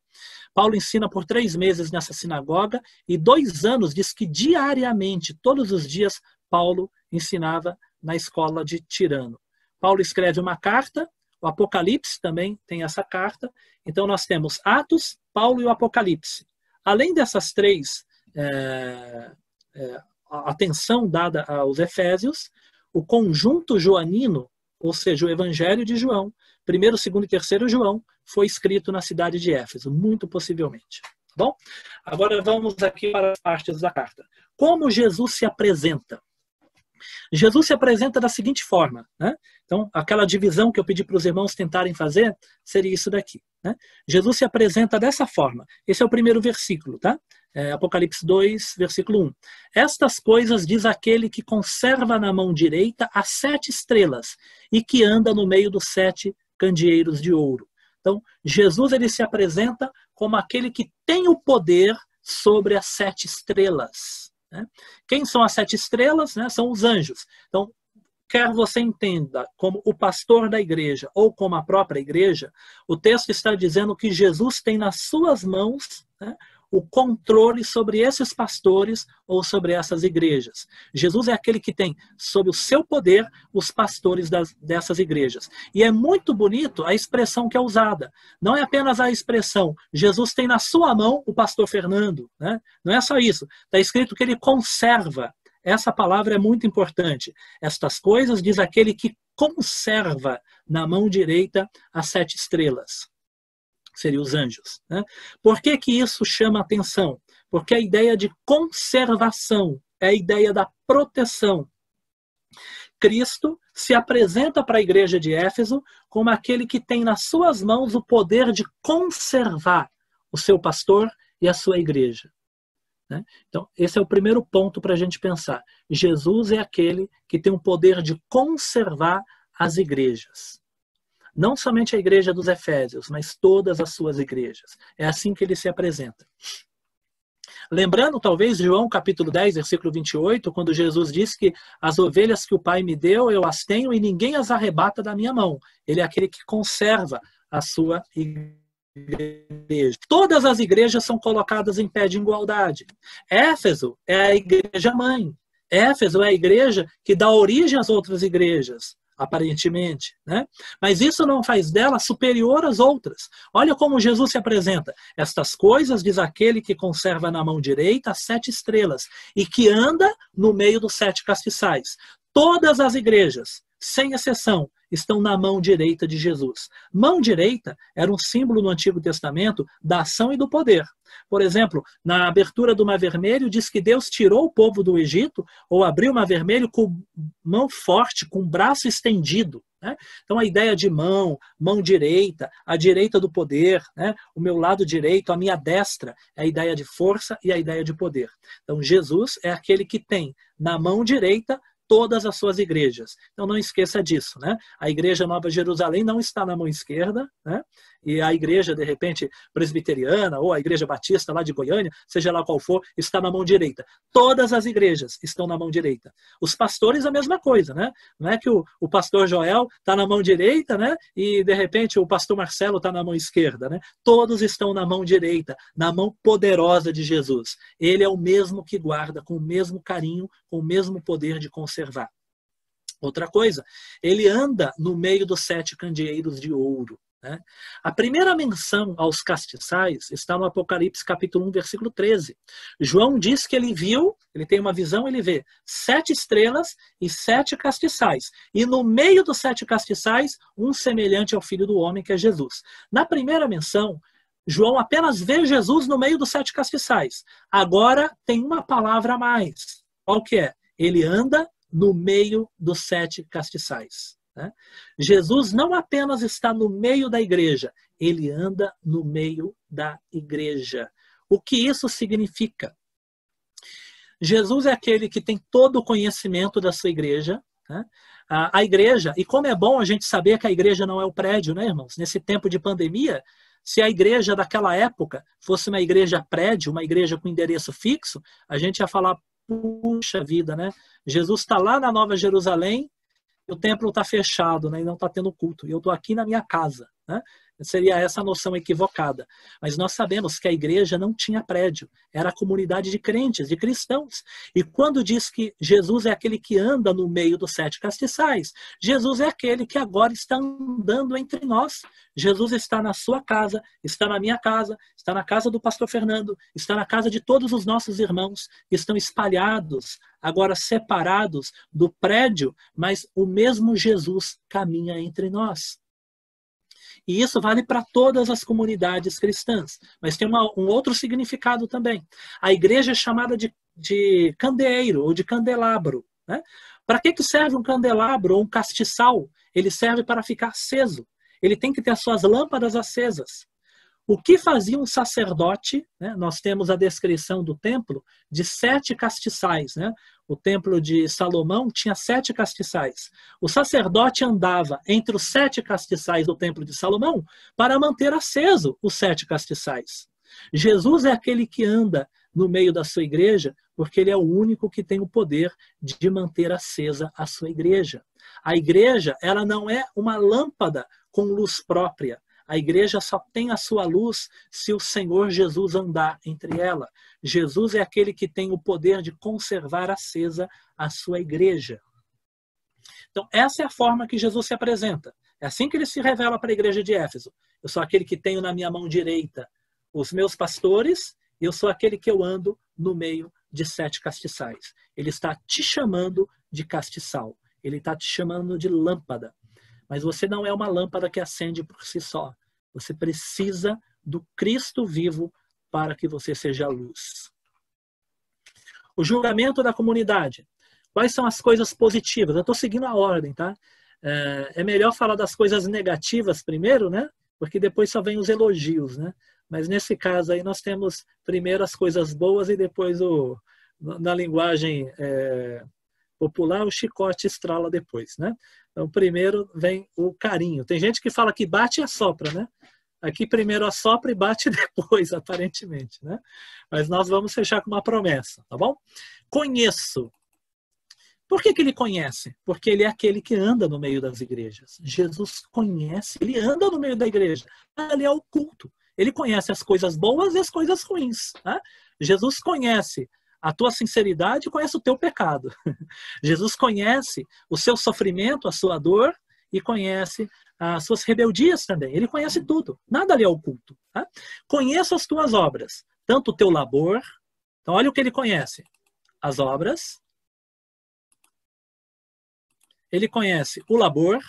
Paulo ensina por 3 meses nessa sinagoga e 2 anos diz que diariamente, todos os dias, Paulo ensinava na escola de Tirano. Paulo escreve uma carta, o Apocalipse também tem essa carta. Então nós temos Atos, Paulo e o Apocalipse. além dessas três atenção dada aos Efésios, o conjunto joanino, ou seja, o Evangelho de João, 1º, 2º e 3º João, foi escrito na cidade de Éfeso, muito possivelmente. Bom, agora vamos aqui para as partes da carta. Como Jesus se apresenta? Jesus se apresenta da seguinte forma, né? Então, aquela divisão que eu pedi para os irmãos tentarem fazer seria isso daqui, né? Jesus se apresenta dessa forma. Esse é o primeiro versículo, tá? Apocalipse 2, versículo 1. Estas coisas diz aquele que conserva na mão direita as 7 estrelas e que anda no meio dos 7 candeeiros de ouro. Então, Jesus ele se apresenta como aquele que tem o poder sobre as 7 estrelas. Né? Quem são as 7 estrelas? Né? São os anjos. Então, quer você entenda como o pastor da igreja ou como a própria igreja, o texto está dizendo que Jesus tem nas suas mãos, né, o controle sobre esses pastores ou sobre essas igrejas. Jesus é aquele que tem sob o seu poder os pastores dessas igrejas. E é muito bonito a expressão que é usada. Não é apenas a expressão, Jesus tem na sua mão o pastor Fernando. Né? Não é só isso. Está escrito que ele conserva. Essa palavra é muito importante. Estas coisas diz aquele que conserva na mão direita as 7 estrelas. Seriam os anjos. Né? Por que que isso chama atenção? Porque a ideia de conservação é a ideia da proteção. Cristo se apresenta para a igreja de Éfeso como aquele que tem nas suas mãos o poder de conservar o seu pastor e a sua igreja. Né? Então, esse é o primeiro ponto para a gente pensar. Jesus é aquele que tem o poder de conservar as igrejas. Não somente a igreja dos Efésios, mas todas as suas igrejas. É assim que ele se apresenta. Lembrando, talvez, João capítulo 10, versículo 28, quando Jesus diz que as ovelhas que o Pai me deu, eu as tenho e ninguém as arrebata da minha mão. Ele é aquele que conserva a sua igreja. Todas as igrejas são colocadas em pé de igualdade. Éfeso é a igreja mãe. Éfeso é a igreja que dá origem às outras igrejas. Aparentemente, né? Mas isso não faz dela superior às outras. Olha como Jesus se apresenta. Estas coisas diz aquele que conserva na mão direita as 7 estrelas e que anda no meio dos 7 castiçais. Todas as igrejas, sem exceção, estão na mão direita de Jesus. Mão direita era um símbolo no Antigo Testamento da ação e do poder. Por exemplo, na abertura do Mar Vermelho, diz que Deus tirou o povo do Egito, ou abriu o Mar Vermelho com mão forte, com o braço estendido. Né? Então a ideia de mão direita, a direita do poder, né? O meu lado direito, a minha destra, é a ideia de força e a ideia de poder. Então Jesus é aquele que tem na mão direita todas as suas igrejas. Então não esqueça disso, né? A igreja Nova Jerusalém não está na mão esquerda, né? E a igreja, de repente, presbiteriana ou a igreja batista lá de Goiânia, seja lá qual for, está na mão direita. Todas as igrejas estão na mão direita. Os pastores, a mesma coisa, né? Não é que o pastor Joel está na mão direita, né? E, de repente, o pastor Marcelo está na mão esquerda, né? Todos estão na mão direita, na mão poderosa de Jesus. Ele é o mesmo que guarda com o mesmo carinho, com o mesmo poder de conservar. Outra coisa, ele anda no meio dos 7 candeeiros de ouro. Né? A primeira menção aos castiçais está no Apocalipse capítulo 1, versículo 13. João diz que ele viu, ele tem uma visão, ele vê 7 estrelas e 7 castiçais. E no meio dos 7 castiçais, um semelhante ao Filho do Homem, que é Jesus. Na primeira menção, João apenas vê Jesus no meio dos 7 castiçais. Agora tem uma palavra a mais. Qual que é? Ele anda no meio dos 7 castiçais. Né? Jesus não apenas está no meio da igreja, ele anda no meio da igreja. O que isso significa? Jesus é aquele que tem todo o conhecimento da sua igreja. Né? A igreja, e como é bom a gente saber que a igreja não é o prédio, né, irmãos? Nesse tempo de pandemia, se a igreja daquela época fosse uma igreja prédio, uma igreja com endereço fixo, a gente ia falar, puxa vida, né? Jesus está lá na Nova Jerusalém, o templo está fechado, né, e não está tendo culto. E eu estou aqui na minha casa. né? Seria essa a noção equivocada. Mas nós sabemos que a igreja não tinha prédio, era a comunidade de crentes, de cristãos. E quando diz que Jesus é aquele que anda no meio dos 7 castiçais, Jesus é aquele que agora está andando entre nós. Jesus está na sua casa, está na minha casa, está na casa do pastor Fernando, está na casa de todos os nossos irmãos, que estão espalhados, agora separados do prédio, mas o mesmo Jesus caminha entre nós. E isso vale para todas as comunidades cristãs. Mas tem um outro significado também. A igreja é chamada de candeeiro ou de candelabro, né? Para que serve um candelabro ou um castiçal? Ele serve para ficar aceso. Ele tem que ter as suas lâmpadas acesas. O que fazia um sacerdote, né? Nós temos a descrição do templo de 7 castiçais, né? O templo de Salomão tinha 7 castiçais. O sacerdote andava entre os 7 castiçais do templo de Salomão para manter aceso os 7 castiçais. Jesus é aquele que anda no meio da sua igreja, porque ele é o único que tem o poder de manter acesa a sua igreja. A igreja, ela não é uma lâmpada com luz própria. A igreja só tem a sua luz se o Senhor Jesus andar entre ela. Jesus é aquele que tem o poder de conservar acesa a sua igreja. Então, essa é a forma que Jesus se apresenta. É assim que ele se revela para a igreja de Éfeso. Eu sou aquele que tenho na minha mão direita os meus pastores, e eu sou aquele que eu ando no meio de 7 castiçais. Ele está te chamando de castiçal. Ele está te chamando de lâmpada. Mas você não é uma lâmpada que acende por si só. Você precisa do Cristo vivo para que você seja luz. O julgamento da comunidade. Quais são as coisas positivas? Eu estou seguindo a ordem, tá? É melhor falar das coisas negativas primeiro, né? Porque depois só vem os elogios, né? Mas nesse caso aí nós temos primeiro as coisas boas e depois, na linguagem popular, o chicote estrala depois, né? Então primeiro vem o carinho. Tem gente que fala que bate e assopra, né? Aqui primeiro assopra e bate depois, aparentemente, né? Mas nós vamos fechar com uma promessa, tá bom? Conheço. Por que ele conhece? Porque ele é aquele que anda no meio das igrejas. Jesus conhece, ele anda no meio da igreja. Ele é oculto. Ele conhece as coisas boas e as coisas ruins, né? Jesus conhece a tua sinceridade e conhece o teu pecado. Jesus conhece o seu sofrimento, a sua dor, e conhece as suas rebeldias também. Ele conhece tudo. Nada ali é oculto. Tá? Conheça as tuas obras, tanto o teu labor. Então, olha o que ele conhece. As obras. Ele conhece o labor.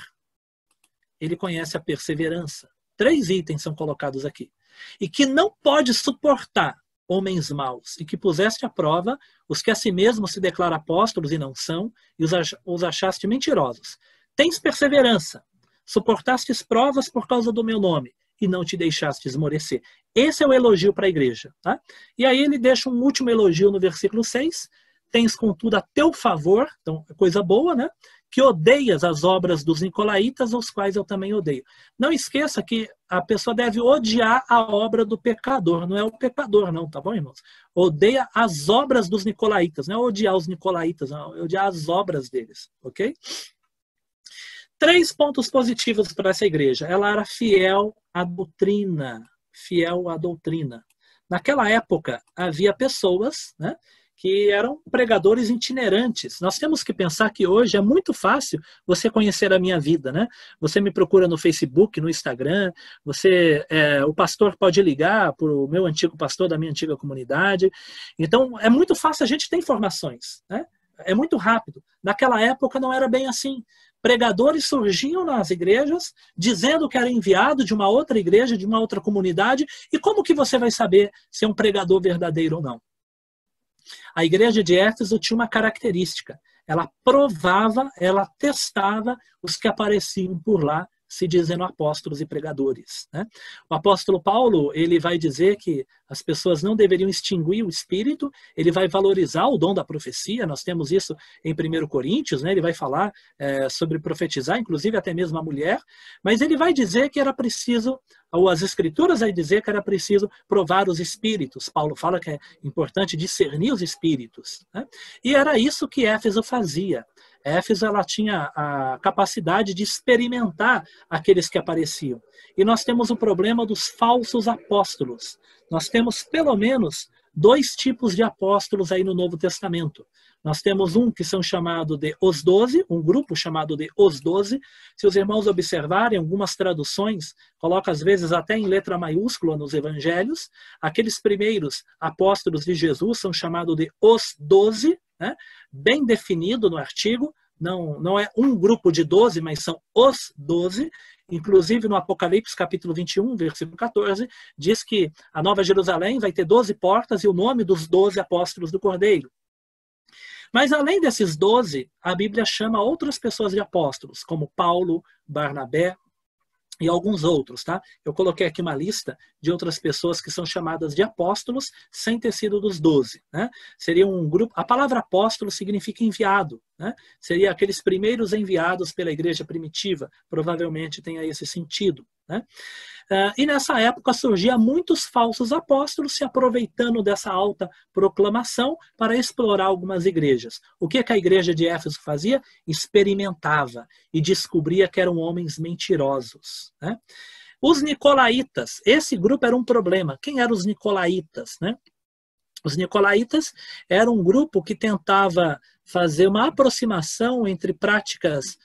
Ele conhece a perseverança. 3 itens são colocados aqui. E que não pode suportar homens maus, e que puseste à prova os que a si mesmos se declaram apóstolos e não são, e os achaste mentirosos. Tens perseverança, suportastes provas por causa do meu nome, e não te deixaste esmorecer. Esse é o elogio para a igreja. Tá? E aí ele deixa um último elogio no versículo 6. Tens, contudo, a teu favor, então, coisa boa, né? Que odeias as obras dos nicolaítas, os quais eu também odeio. Não esqueça que a pessoa deve odiar a obra do pecador, não é o pecador não, tá bom, irmãos? Odeia as obras dos nicolaítas, não é odiar os nicolaítas, não, é odiar as obras deles, ok? 3 pontos positivos para essa igreja. Ela era fiel à doutrina, fiel à doutrina. Naquela época, havia pessoas, né, que eram pregadores itinerantes. Nós temos que pensar que hoje é muito fácil você conhecer a minha vida, né? Você me procura no Facebook, no Instagram, o pastor pode ligar para o meu antigo pastor da minha antiga comunidade. Então, é muito fácil a gente ter informações, né? É muito rápido. Naquela época não era bem assim. Pregadores surgiam nas igrejas dizendo que era enviado de uma outra igreja, de uma outra comunidade, e como que você vai saber se é um pregador verdadeiro ou não? A igreja de Éfeso tinha uma característica. Ela provava, ela testava os que apareciam por lá, se dizendo apóstolos e pregadores. Né? O apóstolo Paulo, ele vai dizer que as pessoas não deveriam extinguir o espírito, ele vai valorizar o dom da profecia, nós temos isso em 1 Coríntios, né? Ele vai falar sobre profetizar, inclusive até mesmo a mulher, mas ele vai dizer que era preciso, ou as escrituras vai dizer que era preciso provar os espíritos. Paulo fala que é importante discernir os espíritos. Né? E era isso que Éfeso fazia. Éfeso ela tinha a capacidade de experimentar aqueles que apareciam. E nós temos o problema dos falsos apóstolos. Nós temos pelo menos 2 tipos de apóstolos aí no Novo Testamento. Nós temos um que são chamados de os 12, um grupo chamado de os 12. Se os irmãos observarem, algumas traduções colocam às vezes até em letra maiúscula nos evangelhos. Aqueles primeiros apóstolos de Jesus são chamados de os 12, né? Bem definido no artigo. Não é um grupo de 12, mas são os 12. Inclusive no Apocalipse capítulo 21, versículo 14, diz que a Nova Jerusalém vai ter 12 portas e o nome dos 12 apóstolos do Cordeiro. Mas além desses 12, a Bíblia chama outras pessoas de apóstolos, como Paulo, Barnabé e alguns outros, tá? Eu coloquei aqui uma lista de outras pessoas que são chamadas de apóstolos sem ter sido dos 12, né? Seria um grupo. A palavra apóstolo significa enviado, né? Seria aqueles primeiros enviados pela igreja primitiva, provavelmente tenha esse sentido, né? E nessa época surgiam muitos falsos apóstolos se aproveitando dessa alta proclamação para explorar algumas igrejas. O que a igreja de Éfeso fazia? Experimentava e descobria que eram homens mentirosos, né? Os nicolaítas, esse grupo era um problema. Quem eram os nicolaítas, né? Os nicolaítas eram um grupo que tentava fazer uma aproximação entre práticas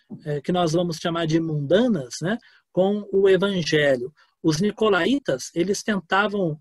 que nós vamos chamar de mundanas, né, com o evangelho. Os nicolaítas, eles tentavam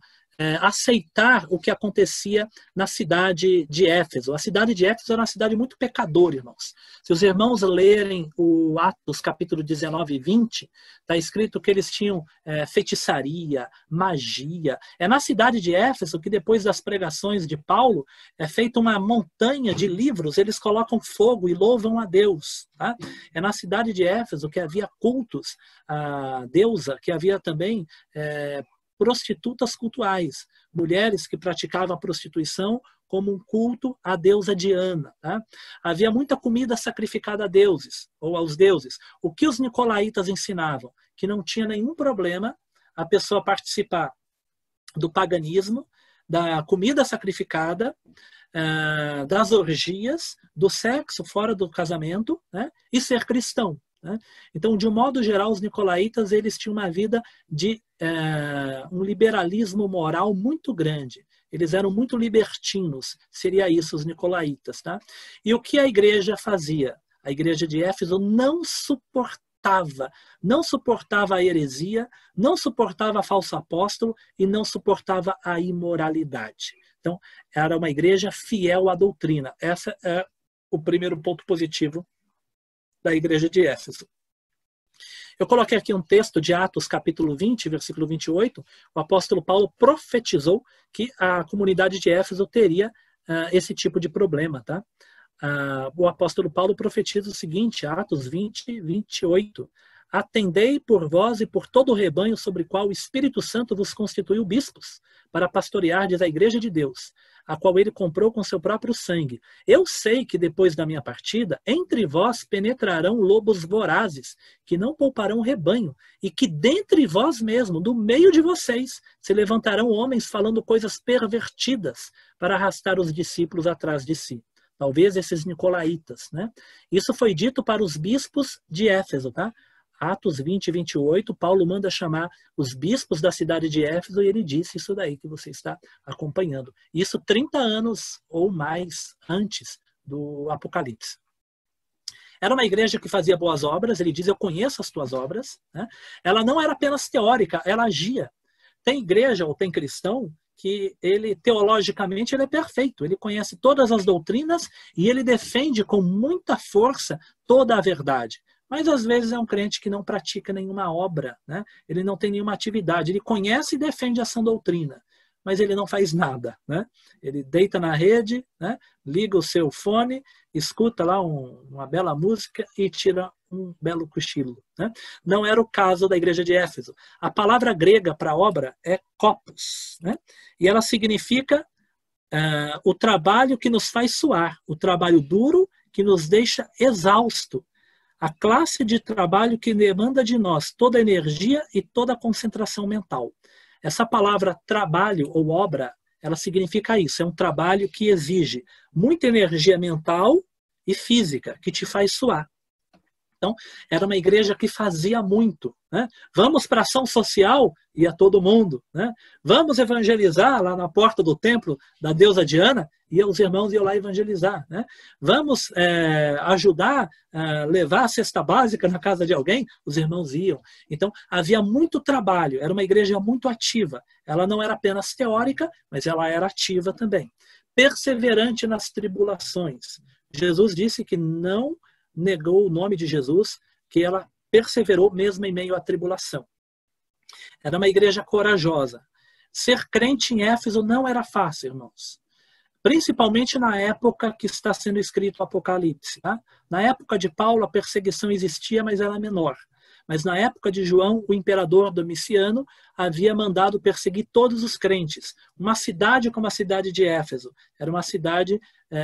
aceitar o que acontecia na cidade de Éfeso. A cidade de Éfeso era uma cidade muito pecadora, irmãos. Se os irmãos lerem o Atos capítulo 19 e 20, está escrito que eles tinham feitiçaria, magia. É na cidade de Éfeso que depois das pregações de Paulo é feita uma montanha de livros, eles colocam fogo e louvam a Deus. Tá? É na cidade de Éfeso que havia cultos à deusa, que havia também prostitutas cultuais, mulheres que praticavam a prostituição como um culto à deusa Diana. Tá? Havia muita comida sacrificada a deuses, ou aos deuses. O que os nicolaítas ensinavam? Que não tinha nenhum problema a pessoa participar do paganismo, da comida sacrificada, das orgias, do sexo fora do casamento, né? E ser cristão. Então, de um modo geral, os nicolaítas eles tinham uma vida de um liberalismo moral muito grande. Eles eram muito libertinos, seria isso os nicolaítas. Tá? E o que a igreja fazia? A igreja de Éfeso não suportava a heresia, não suportava falso apóstolo e não suportava a imoralidade. Então, era uma igreja fiel à doutrina. Esse é o primeiro ponto positivo da igreja de Éfeso. Eu coloquei aqui um texto de Atos, capítulo 20, versículo 28. O apóstolo Paulo profetizou que a comunidade de Éfeso teria esse tipo de problema. Tá? O apóstolo Paulo profetiza o seguinte, Atos 20, 28. Atendei por vós e por todo o rebanho sobre o qual o Espírito Santo vos constituiu bispos, para pastoreardes a igreja de Deus, a qual ele comprou com seu próprio sangue. Eu sei que depois da minha partida, entre vós penetrarão lobos vorazes, que não pouparão o rebanho, e que dentre vós mesmo, do meio de vocês, se levantarão homens falando coisas pervertidas, para arrastar os discípulos atrás de si. Talvez esses nicolaítas, né? Isso foi dito para os bispos de Éfeso, tá? Atos 20 e 28, Paulo manda chamar os bispos da cidade de Éfeso e ele disse isso daí que você está acompanhando. Isso 30 anos ou mais antes do Apocalipse. Era uma igreja que fazia boas obras, ele diz, eu conheço as tuas obras. Né? Ela não era apenas teórica, ela agia. Tem igreja ou tem cristão que ele, teologicamente, ele é perfeito. Ele conhece todas as doutrinas e ele defende com muita força toda a verdade. Mas às vezes é um crente que não pratica nenhuma obra, né? Ele não tem nenhuma atividade, ele conhece e defende essa doutrina, mas ele não faz nada, né? Ele deita na rede, né? Liga o seu fone, escuta lá uma bela música e tira um belo cochilo. Né? Não era o caso da igreja de Éfeso. A palavra grega para obra é kopos, né? E ela significa o trabalho que nos faz suar, o trabalho duro que nos deixa exausto, a classe de trabalho que demanda de nós toda a energia e toda a concentração mental. Essa palavra trabalho ou obra, ela significa isso, é um trabalho que exige muita energia mental e física, que te faz suar. Então, era uma igreja que fazia muito, né? Vamos para ação social, ia todo mundo, né? Vamos evangelizar lá na porta do templo da deusa Diana, e os irmãos iam lá evangelizar, né? Vamos ajudar a levar a cesta básica na casa de alguém, os irmãos iam. Então, havia muito trabalho, era uma igreja muito ativa. Ela não era apenas teórica, mas ela era ativa também. Perseverante nas tribulações. Jesus disse que não negou o nome de Jesus, que ela perseverou mesmo em meio à tribulação. Era uma igreja corajosa. Ser crente em Éfeso não era fácil, irmãos. Principalmente na época que está sendo escrito o Apocalipse. Tá? Na época de Paulo, a perseguição existia, mas era menor. Mas na época de João, o imperador Domiciano havia mandado perseguir todos os crentes. Uma cidade como a cidade de Éfeso. Era uma cidade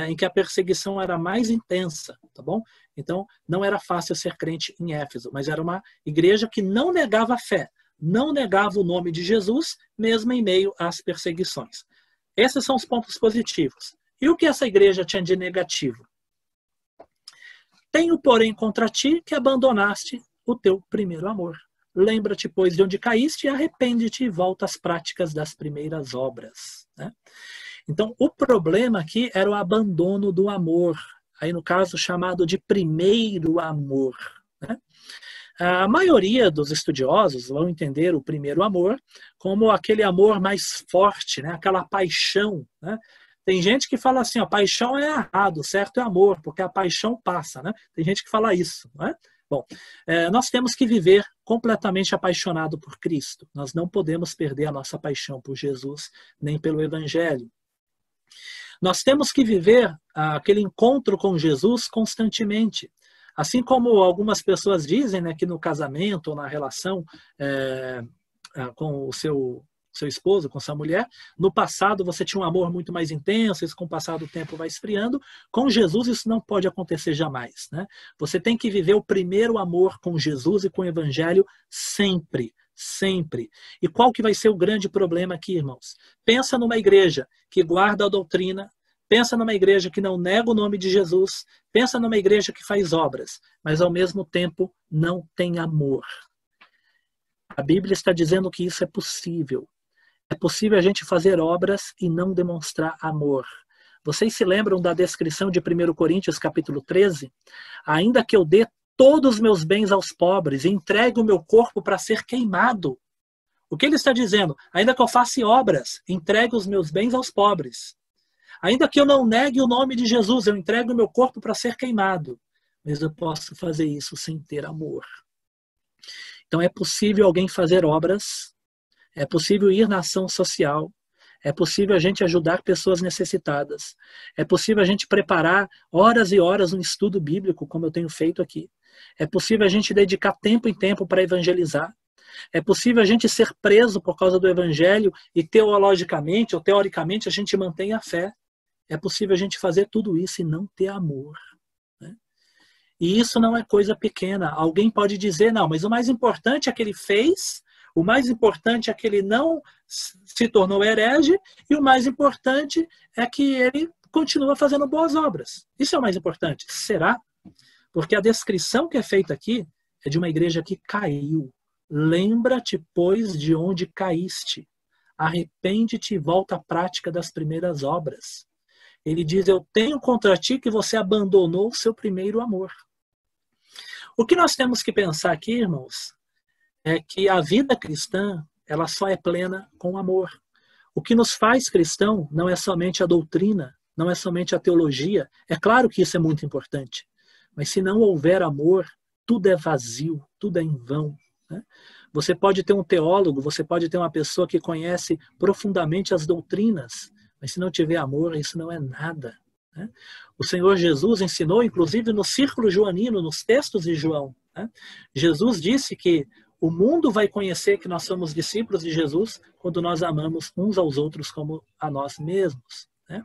em que a perseguição era mais intensa, tá bom? Então, não era fácil ser crente em Éfeso, mas era uma igreja que não negava a fé, não negava o nome de Jesus, mesmo em meio às perseguições. Esses são os pontos positivos. E o que essa igreja tinha de negativo? Tenho, porém, contra ti que abandonaste o teu primeiro amor. Lembra-te, pois, de onde caíste e arrepende-te e volta às práticas das primeiras obras. Né? Então, o problema aqui era o abandono do amor. Aí, no caso, chamado de primeiro amor. Né? A maioria dos estudiosos vão entender o primeiro amor como aquele amor mais forte, né? Aquela paixão. Né? Tem gente que fala assim, ó, paixão é errado, certo é amor, porque a paixão passa. Né? Tem gente que fala isso. Né? Bom, nós temos que viver completamente apaixonado por Cristo. Nós não podemos perder a nossa paixão por Jesus, nem pelo Evangelho. Nós temos que viver aquele encontro com Jesus constantemente. Assim como algumas pessoas dizem, né, que no casamento ou na relação com o seu esposo, com sua mulher, no passado você tinha um amor muito mais intenso, isso com o passar do tempo vai esfriando. Com Jesus isso não pode acontecer jamais. Né? Você tem que viver o primeiro amor com Jesus e com o Evangelho sempre. Sempre. E qual que vai ser o grande problema aqui, irmãos? Pensa numa igreja que guarda a doutrina, pensa numa igreja que não nega o nome de Jesus, pensa numa igreja que faz obras, mas ao mesmo tempo não tem amor. A Bíblia está dizendo que isso é possível. É possível a gente fazer obras e não demonstrar amor. Vocês se lembram da descrição de 1 Coríntios capítulo 13? Ainda que eu dê todos os meus bens aos pobres e entregue o meu corpo para ser queimado. O que ele está dizendo? Ainda que eu faça obras, entregue os meus bens aos pobres. Ainda que eu não negue o nome de Jesus, eu entrego o meu corpo para ser queimado. Mas eu posso fazer isso sem ter amor. Então é possível alguém fazer obras, é possível ir na ação social, é possível a gente ajudar pessoas necessitadas, é possível a gente preparar horas e horas um estudo bíblico, como eu tenho feito aqui. É possível a gente dedicar tempo em tempo para evangelizar. É possível a gente ser preso por causa do evangelho e teologicamente ou teoricamente a gente mantém a fé. É possível a gente fazer tudo isso e não ter amor. Né? E isso não é coisa pequena. Alguém pode dizer, não, mas o mais importante é que ele fez, o mais importante é que ele não se tornou herege e o mais importante é que ele continua fazendo boas obras. Isso é o mais importante. Será? Porque a descrição que é feita aqui é de uma igreja que caiu. Lembra-te, pois, de onde caíste. Arrepende-te e volta à prática das primeiras obras. Ele diz, eu tenho contra ti que você abandonou o seu primeiro amor. O que nós temos que pensar aqui, irmãos, é que a vida cristã, ela só é plena com amor. O que nos faz cristão não é somente a doutrina, não é somente a teologia. É claro que isso é muito importante. Mas se não houver amor, tudo é vazio, tudo é em vão. Né? Você pode ter um teólogo, você pode ter uma pessoa que conhece profundamente as doutrinas, mas se não tiver amor, isso não é nada. Né? O Senhor Jesus ensinou, inclusive no círculo joanino, nos textos de João. Né? Jesus disse que o mundo vai conhecer que nós somos discípulos de Jesus quando nós amamos uns aos outros como a nós mesmos. Né?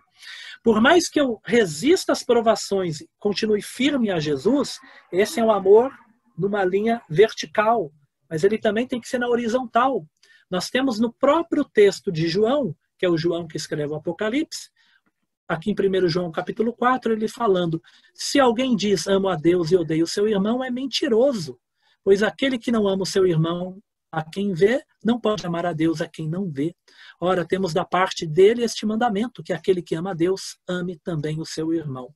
Por mais que eu resista às provações e continue firme a Jesus, esse é um amor numa linha vertical, mas ele também tem que ser na horizontal. Nós temos no próprio texto de João, que é o João que escreve o Apocalipse, aqui em 1 João capítulo 4, ele falando, se alguém diz amo a Deus e odeia o seu irmão, é mentiroso, pois aquele que não ama o seu irmão a quem vê, não pode amar a Deus a quem não vê. Ora, temos da parte dele este mandamento, que aquele que ama a Deus, ame também o seu irmão.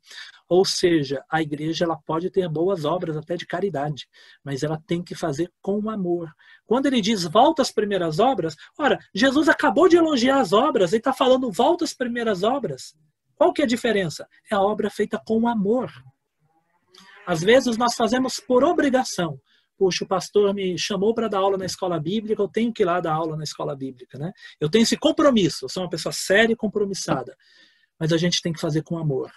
Ou seja, a igreja ela pode ter boas obras, até de caridade, mas ela tem que fazer com amor. Quando ele diz volta às primeiras obras, ora, Jesus acabou de elogiar as obras, ele está falando volta às primeiras obras. Qual que é a diferença? É a obra feita com amor. Às vezes nós fazemos por obrigação. Puxa, o pastor me chamou para dar aula na escola bíblica, eu tenho que ir lá dar aula na escola bíblica, né? Eu tenho esse compromisso, eu sou uma pessoa séria e compromissada. Mas a gente tem que fazer com amor.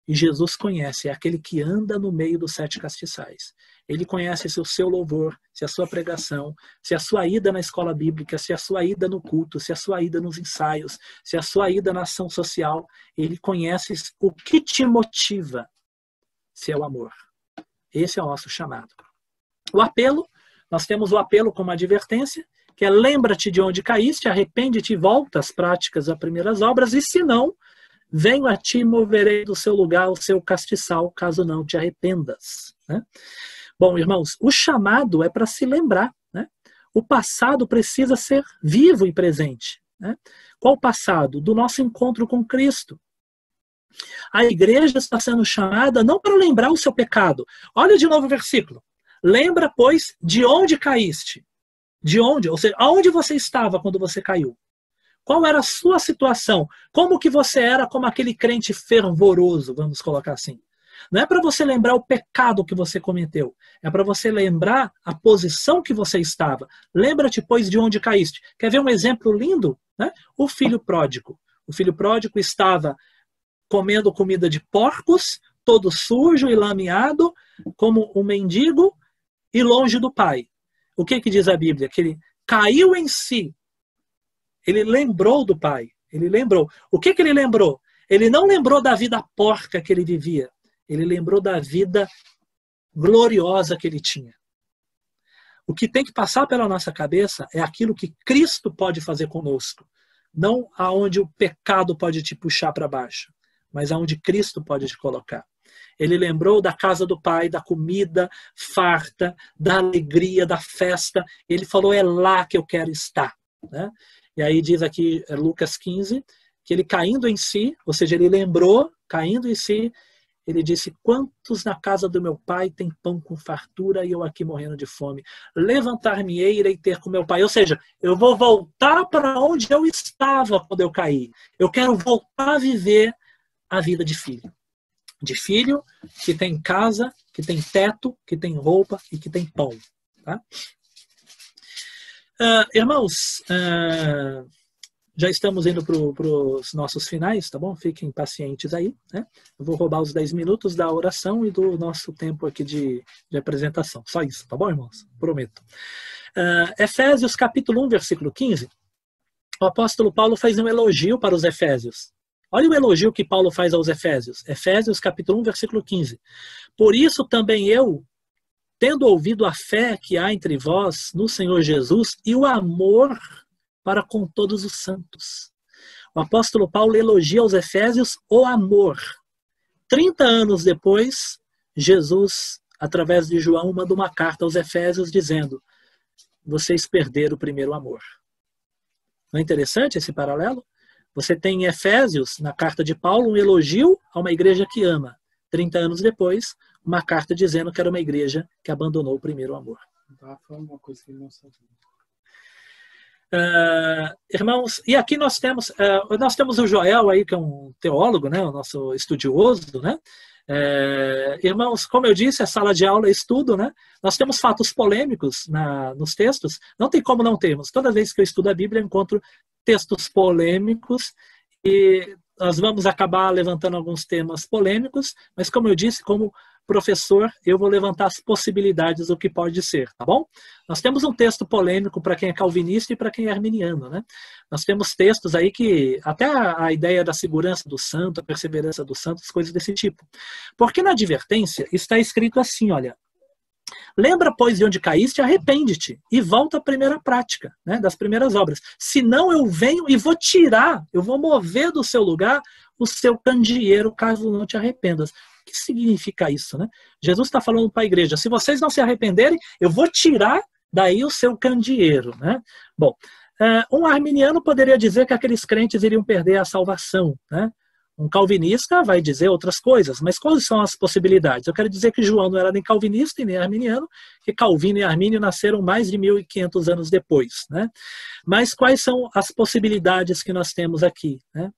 E Jesus conhece, é aquele que anda no meio dos 7 castiçais. Ele conhece se o seu louvor, se a sua pregação, se a sua ida na escola bíblica, se a sua ida no culto, se a sua ida nos ensaios, se a sua ida na ação social. Ele conhece o que te motiva, se é o amor. Esse é o nosso chamado. O apelo, nós temos o apelo como advertência, que é lembra-te de onde caíste, arrepende-te e volta às práticas das primeiras obras, e se não, venho a ti e moverei do seu lugar o seu castiçal, caso não te arrependas. Né? Bom, irmãos, o chamado é para se lembrar. Né? O passado precisa ser vivo e presente. Né? Qual o passado? Do nosso encontro com Cristo. A igreja está sendo chamada não para lembrar o seu pecado. Olha de novo o versículo. Lembra, pois, de onde caíste. De onde? Ou seja, aonde você estava quando você caiu? Qual era a sua situação? Como que você era como aquele crente fervoroso, vamos colocar assim? Não é para você lembrar o pecado que você cometeu. É para você lembrar a posição que você estava. Lembra-te, pois, de onde caíste. Quer ver um exemplo lindo? Né? O filho pródigo. O filho pródigo estava comendo comida de porcos, todo sujo e lameado, como um mendigo, e longe do pai. O que diz a Bíblia? Que ele caiu em si. Ele lembrou do pai. Ele lembrou. O que ele lembrou? Ele não lembrou da vida porca que ele vivia. Ele lembrou da vida gloriosa que ele tinha. O que tem que passar pela nossa cabeça é aquilo que Cristo pode fazer conosco. Não aonde o pecado pode te puxar para baixo, mas aonde Cristo pode te colocar. Ele lembrou da casa do pai, da comida farta, da alegria, da festa. Ele falou, é lá que eu quero estar. Né? E aí diz aqui, Lucas 15, que ele caindo em si, ou seja, ele lembrou, caindo em si, ele disse, quantos na casa do meu pai tem pão com fartura e eu aqui morrendo de fome? Levantar-me-ei e irei ter com meu pai. Ou seja, eu vou voltar para onde eu estava quando eu caí. Eu quero voltar a viver a vida de filho. De filho que tem casa, que tem teto, que tem roupa e que tem pão. Tá? Irmãos, já estamos indo para os nossos finais, tá bom? Fiquem pacientes aí. Né? Eu vou roubar os 10 minutos da oração e do nosso tempo aqui de apresentação. Só isso, tá bom, irmãos? Prometo. Efésios capítulo 1, versículo 15. O apóstolo Paulo faz um elogio para os efésios. Olha o elogio que Paulo faz aos Efésios. Efésios capítulo 1, versículo 15. Por isso também eu, tendo ouvido a fé que há entre vós no Senhor Jesus e o amor para com todos os santos. O apóstolo Paulo elogia aos Efésios o amor. 30 anos depois, Jesus, através de João, manda uma carta aos Efésios dizendo, vocês perderam o primeiro amor. Não é interessante esse paralelo? Você tem em Efésios, na carta de Paulo, um elogio a uma igreja que ama. 30 anos depois, uma carta dizendo que era uma igreja que abandonou o primeiro amor. Foi uma coisa que ele não sabia. Irmãos, e aqui nós temos o Joel aí, que é um teólogo, né, o nosso estudioso, né? Irmãos, como eu disse, a sala de aula é estudo, né? Nós temos fatos polêmicos nos textos, não tem como não termos. Toda vez que eu estudo a Bíblia, eu encontro textos polêmicos e nós vamos acabar levantando alguns temas polêmicos, mas como eu disse, como professor, eu vou levantar as possibilidades do que pode ser, tá bom? Nós temos um texto polêmico para quem é calvinista e para quem é arminiano, né? Nós temos textos aí que, até a ideia da segurança do santo, a perseverança do santo, coisas desse tipo. Porque na advertência está escrito assim, olha, lembra, pois, de onde caíste, arrepende-te e volta à primeira prática, né, das primeiras obras. Senão eu venho e vou tirar, eu vou mover do seu lugar o seu candeeiro, caso não te arrependas. O que significa isso, né? Jesus está falando para a igreja, se vocês não se arrependerem, eu vou tirar daí o seu candeeiro, né? Bom, um arminiano poderia dizer que aqueles crentes iriam perder a salvação, né? Um calvinista vai dizer outras coisas, mas quais são as possibilidades? Eu quero dizer que João não era nem calvinista e nem arminiano, que Calvino e Armínio nasceram mais de 1.500 anos depois, né? Mas quais são as possibilidades que nós temos aqui, né?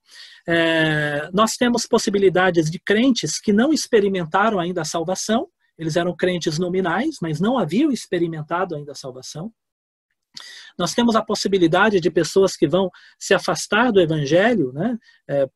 Nós temos possibilidades de crentes que não experimentaram ainda a salvação, eles eram crentes nominais, mas não haviam experimentado ainda a salvação. Nós temos a possibilidade de pessoas que vão se afastar do evangelho, né?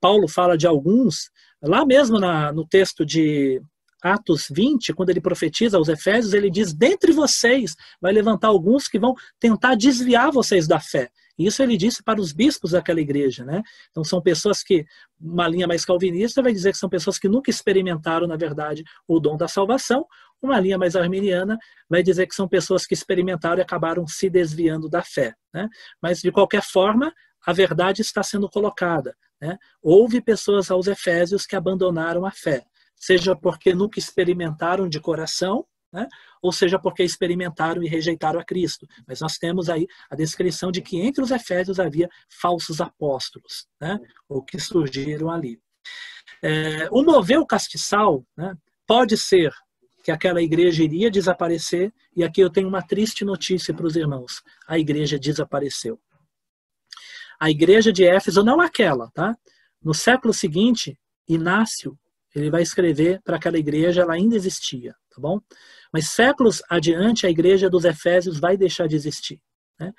Paulo fala de alguns, lá mesmo no texto de Atos 20, quando ele profetiza aos Efésios, ele diz, dentre vocês vai levantar alguns que vão tentar desviar vocês da fé. Isso ele disse para os bispos daquela igreja, né? Então são pessoas que, uma linha mais calvinista vai dizer que são pessoas que nunca experimentaram, na verdade, o dom da salvação. Uma linha mais arminiana vai dizer que são pessoas que experimentaram e acabaram se desviando da fé, né? Mas, de qualquer forma, a verdade está sendo colocada, né? Houve pessoas aos Efésios que abandonaram a fé, seja porque nunca experimentaram de coração, né? Ou seja porque experimentaram e rejeitaram a Cristo. Mas nós temos aí a descrição de que entre os Efésios havia falsos apóstolos, né? Ou que surgiram ali. O moveu castiçal, né? Pode ser que aquela igreja iria desaparecer, e aqui eu tenho uma triste notícia para os irmãos. A igreja desapareceu. A igreja de Éfeso, não aquela, tá? No século seguinte, Inácio, ele vai escrever para aquela igreja, ela ainda existia, tá bom? Mas séculos adiante, a igreja dos Efésios vai deixar de existir, né?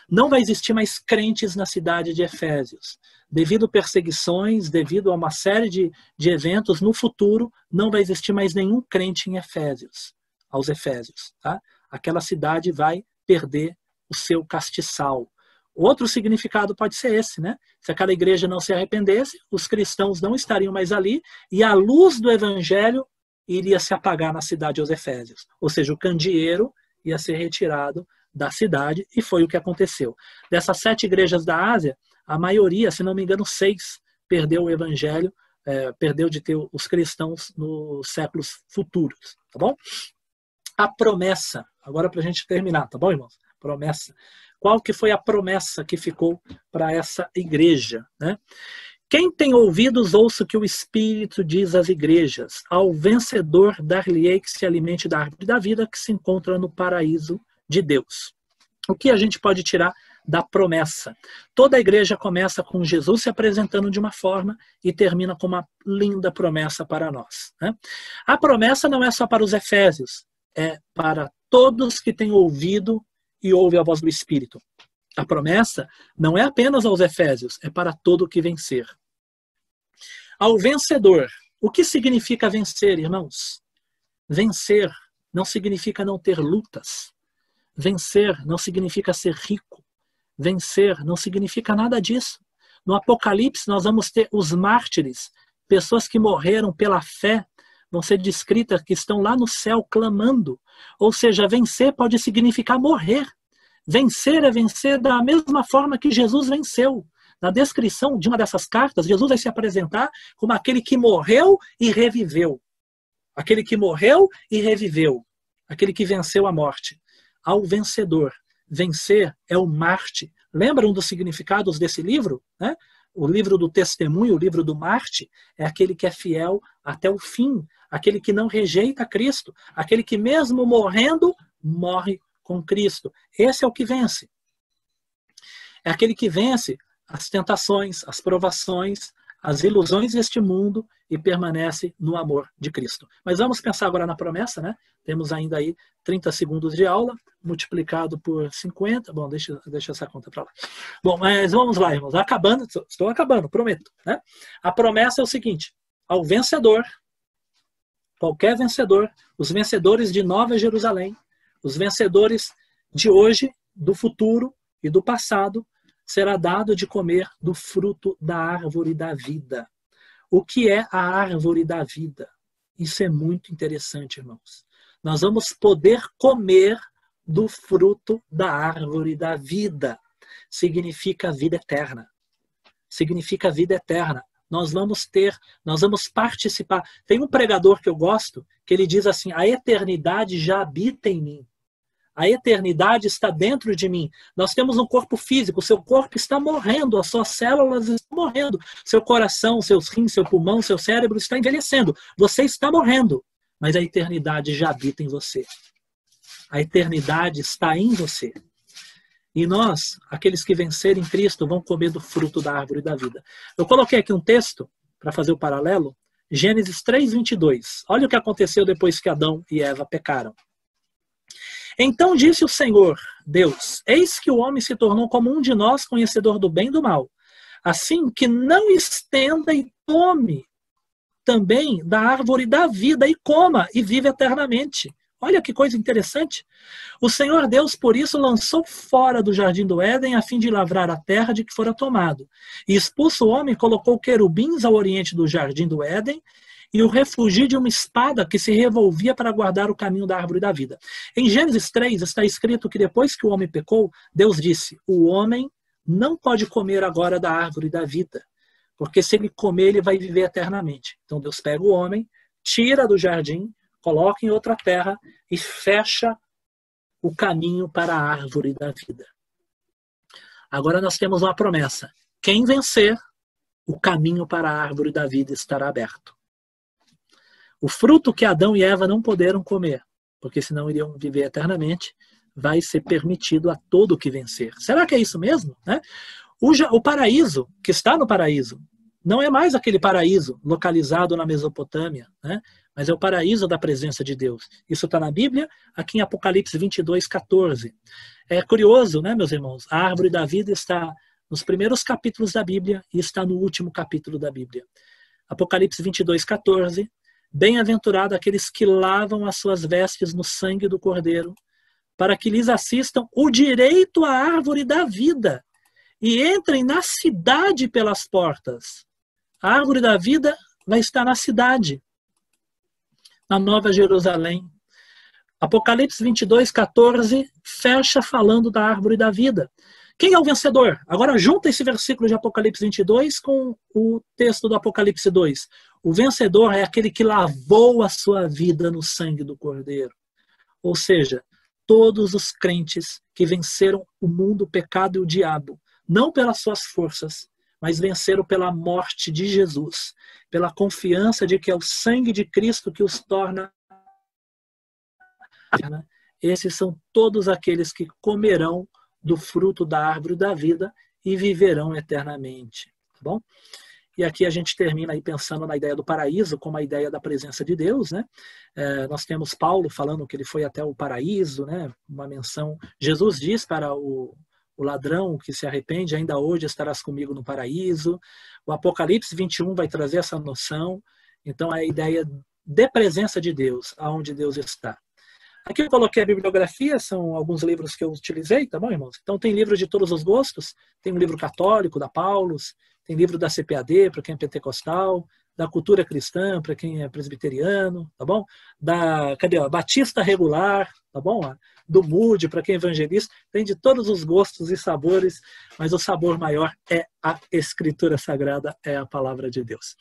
Não vai existir mais crentes na cidade de Efésios. Devido a perseguições, devido a uma série de eventos, no futuro não vai existir mais nenhum crente em Efésios, aos Efésios, tá? Aquela cidade vai perder o seu castiçal. Outro significado pode ser esse, né? Se aquela igreja não se arrependesse, os cristãos não estariam mais ali e a luz do evangelho iria se apagar na cidade aos Efésios. Ou seja, o candeeiro ia ser retirado da cidade e foi o que aconteceu. Dessas 7 igrejas da Ásia, a maioria, se não me engano, 6, perdeu o evangelho, perdeu de ter os cristãos nos séculos futuros, tá bom? A promessa, agora para a gente terminar, tá bom, irmãos? Promessa. Qual que foi a promessa que ficou para essa igreja, né? Quem tem ouvidos, ouça o que o Espírito diz às igrejas. Ao vencedor dar-lhe-ei que se alimente da árvore da vida que se encontra no paraíso de Deus. O que a gente pode tirar da promessa? Toda a igreja começa com Jesus se apresentando de uma forma e termina com uma linda promessa para nós, né? A promessa não é só para os Efésios, é para todos que têm ouvido e ouvem a voz do Espírito. A promessa não é apenas aos Efésios, é para todo o que vencer. Ao vencedor, o que significa vencer, irmãos? Vencer não significa não ter lutas. Vencer não significa ser rico. Vencer não significa nada disso. No Apocalipse nós vamos ter os mártires, pessoas que morreram pela fé, vão ser descritas que estão lá no céu clamando. Ou seja, vencer pode significar morrer. Vencer é vencer da mesma forma que Jesus venceu. Na descrição de uma dessas cartas, Jesus vai se apresentar como aquele que morreu e reviveu. Aquele que morreu e reviveu. Aquele que venceu a morte. Ao vencedor. Vencer é o Marte. Lembram dos significados desse livro, né? O livro do testemunho, o livro do Marte, é aquele que é fiel até o fim. Aquele que não rejeita Cristo. Aquele que mesmo morrendo, morre com Cristo. Esse é o que vence. É aquele que vence as tentações, as provações, as ilusões deste mundo e permanece no amor de Cristo. Mas vamos pensar agora na promessa, né? Temos ainda aí 30 segundos de aula, multiplicado por 50. Bom, deixa essa conta para lá. Bom, mas vamos lá, irmãos. Acabando, estou acabando, prometo, né? A promessa é o seguinte: ao vencedor, qualquer vencedor, os vencedores de Nova Jerusalém, os vencedores de hoje, do futuro e do passado, será dado de comer do fruto da árvore da vida. O que é a árvore da vida? Isso é muito interessante, irmãos. Nós vamos poder comer do fruto da árvore da vida. Significa vida eterna. Significa vida eterna. nós vamos participar. Tem um pregador que eu gosto, que ele diz assim, a eternidade já habita em mim. A eternidade está dentro de mim. Nós temos um corpo físico, seu corpo está morrendo, as suas células estão morrendo, seu coração, seus rins, seu pulmão, seu cérebro está envelhecendo. Você está morrendo, mas a eternidade já habita em você. A eternidade está em você. E nós, aqueles que vencerem Cristo, vão comer do fruto da árvore da vida. Eu coloquei aqui um texto, para fazer o paralelo, Gênesis 3:22. Olha o que aconteceu depois que Adão e Eva pecaram. Então disse o Senhor, Deus, eis que o homem se tornou como um de nós, conhecedor do bem e do mal. Assim que não estenda e tome também da árvore da vida e coma e vive eternamente. Olha que coisa interessante. O Senhor Deus, por isso, lançou fora do jardim do Éden a fim de lavrar a terra de que fora tomado. E expulso o homem, colocou querubins ao oriente do jardim do Éden e o refugiu de uma espada que se revolvia para guardar o caminho da árvore da vida. Em Gênesis 3 está escrito que depois que o homem pecou, Deus disse, o homem não pode comer agora da árvore da vida, porque se ele comer, ele vai viver eternamente. Então Deus pega o homem, tira do jardim, coloca em outra terra e fecha o caminho para a árvore da vida. Agora nós temos uma promessa. Quem vencer, o caminho para a árvore da vida estará aberto. O fruto que Adão e Eva não puderam comer, porque senão iriam viver eternamente, vai ser permitido a todo que vencer. Será que é isso mesmo? Né? O paraíso, que está no paraíso, não é mais aquele paraíso localizado na Mesopotâmia, né? Mas é o paraíso da presença de Deus. Isso está na Bíblia, aqui em Apocalipse 22:14. É curioso, né, meus irmãos? A árvore da vida está nos primeiros capítulos da Bíblia e está no último capítulo da Bíblia. Apocalipse 22:14. Bem-aventurado aqueles que lavam as suas vestes no sangue do Cordeiro, para que lhes assistam o direito à árvore da vida e entrem na cidade pelas portas. A árvore da vida vai estar na cidade, na Nova Jerusalém. Apocalipse 22:14 fecha falando da árvore da vida. Quem é o vencedor? Agora junta esse versículo de Apocalipse 22 com o texto do Apocalipse 2. O vencedor é aquele que lavou a sua vida no sangue do Cordeiro. Ou seja, todos os crentes que venceram o mundo, o pecado e o diabo, não pelas suas forças, mas venceram pela morte de Jesus, pela confiança de que é o sangue de Cristo que os torna. Esses são todos aqueles que comerão do fruto da árvore da vida e viverão eternamente. Tá bom? E aqui a gente termina aí pensando na ideia do paraíso como a ideia da presença de Deus, né? Nós temos Paulo falando que ele foi até o paraíso, né? Uma menção. Jesus diz para o ladrão que se arrepende, ainda hoje estarás comigo no paraíso. O Apocalipse 21 vai trazer essa noção. Então, é a ideia de presença de Deus, aonde Deus está. Aqui eu coloquei a bibliografia, são alguns livros que eu utilizei, tá bom, irmãos? Então, tem livros de todos os gostos. Tem um livro católico, da Paulus, tem livro da CPAD, para quem é pentecostal, da cultura cristã, para quem é presbiteriano, tá bom? Batista regular, tá bom? Do Moody, para quem é evangelista, tem de todos os gostos e sabores, mas o sabor maior é a Escritura Sagrada, é a palavra de Deus.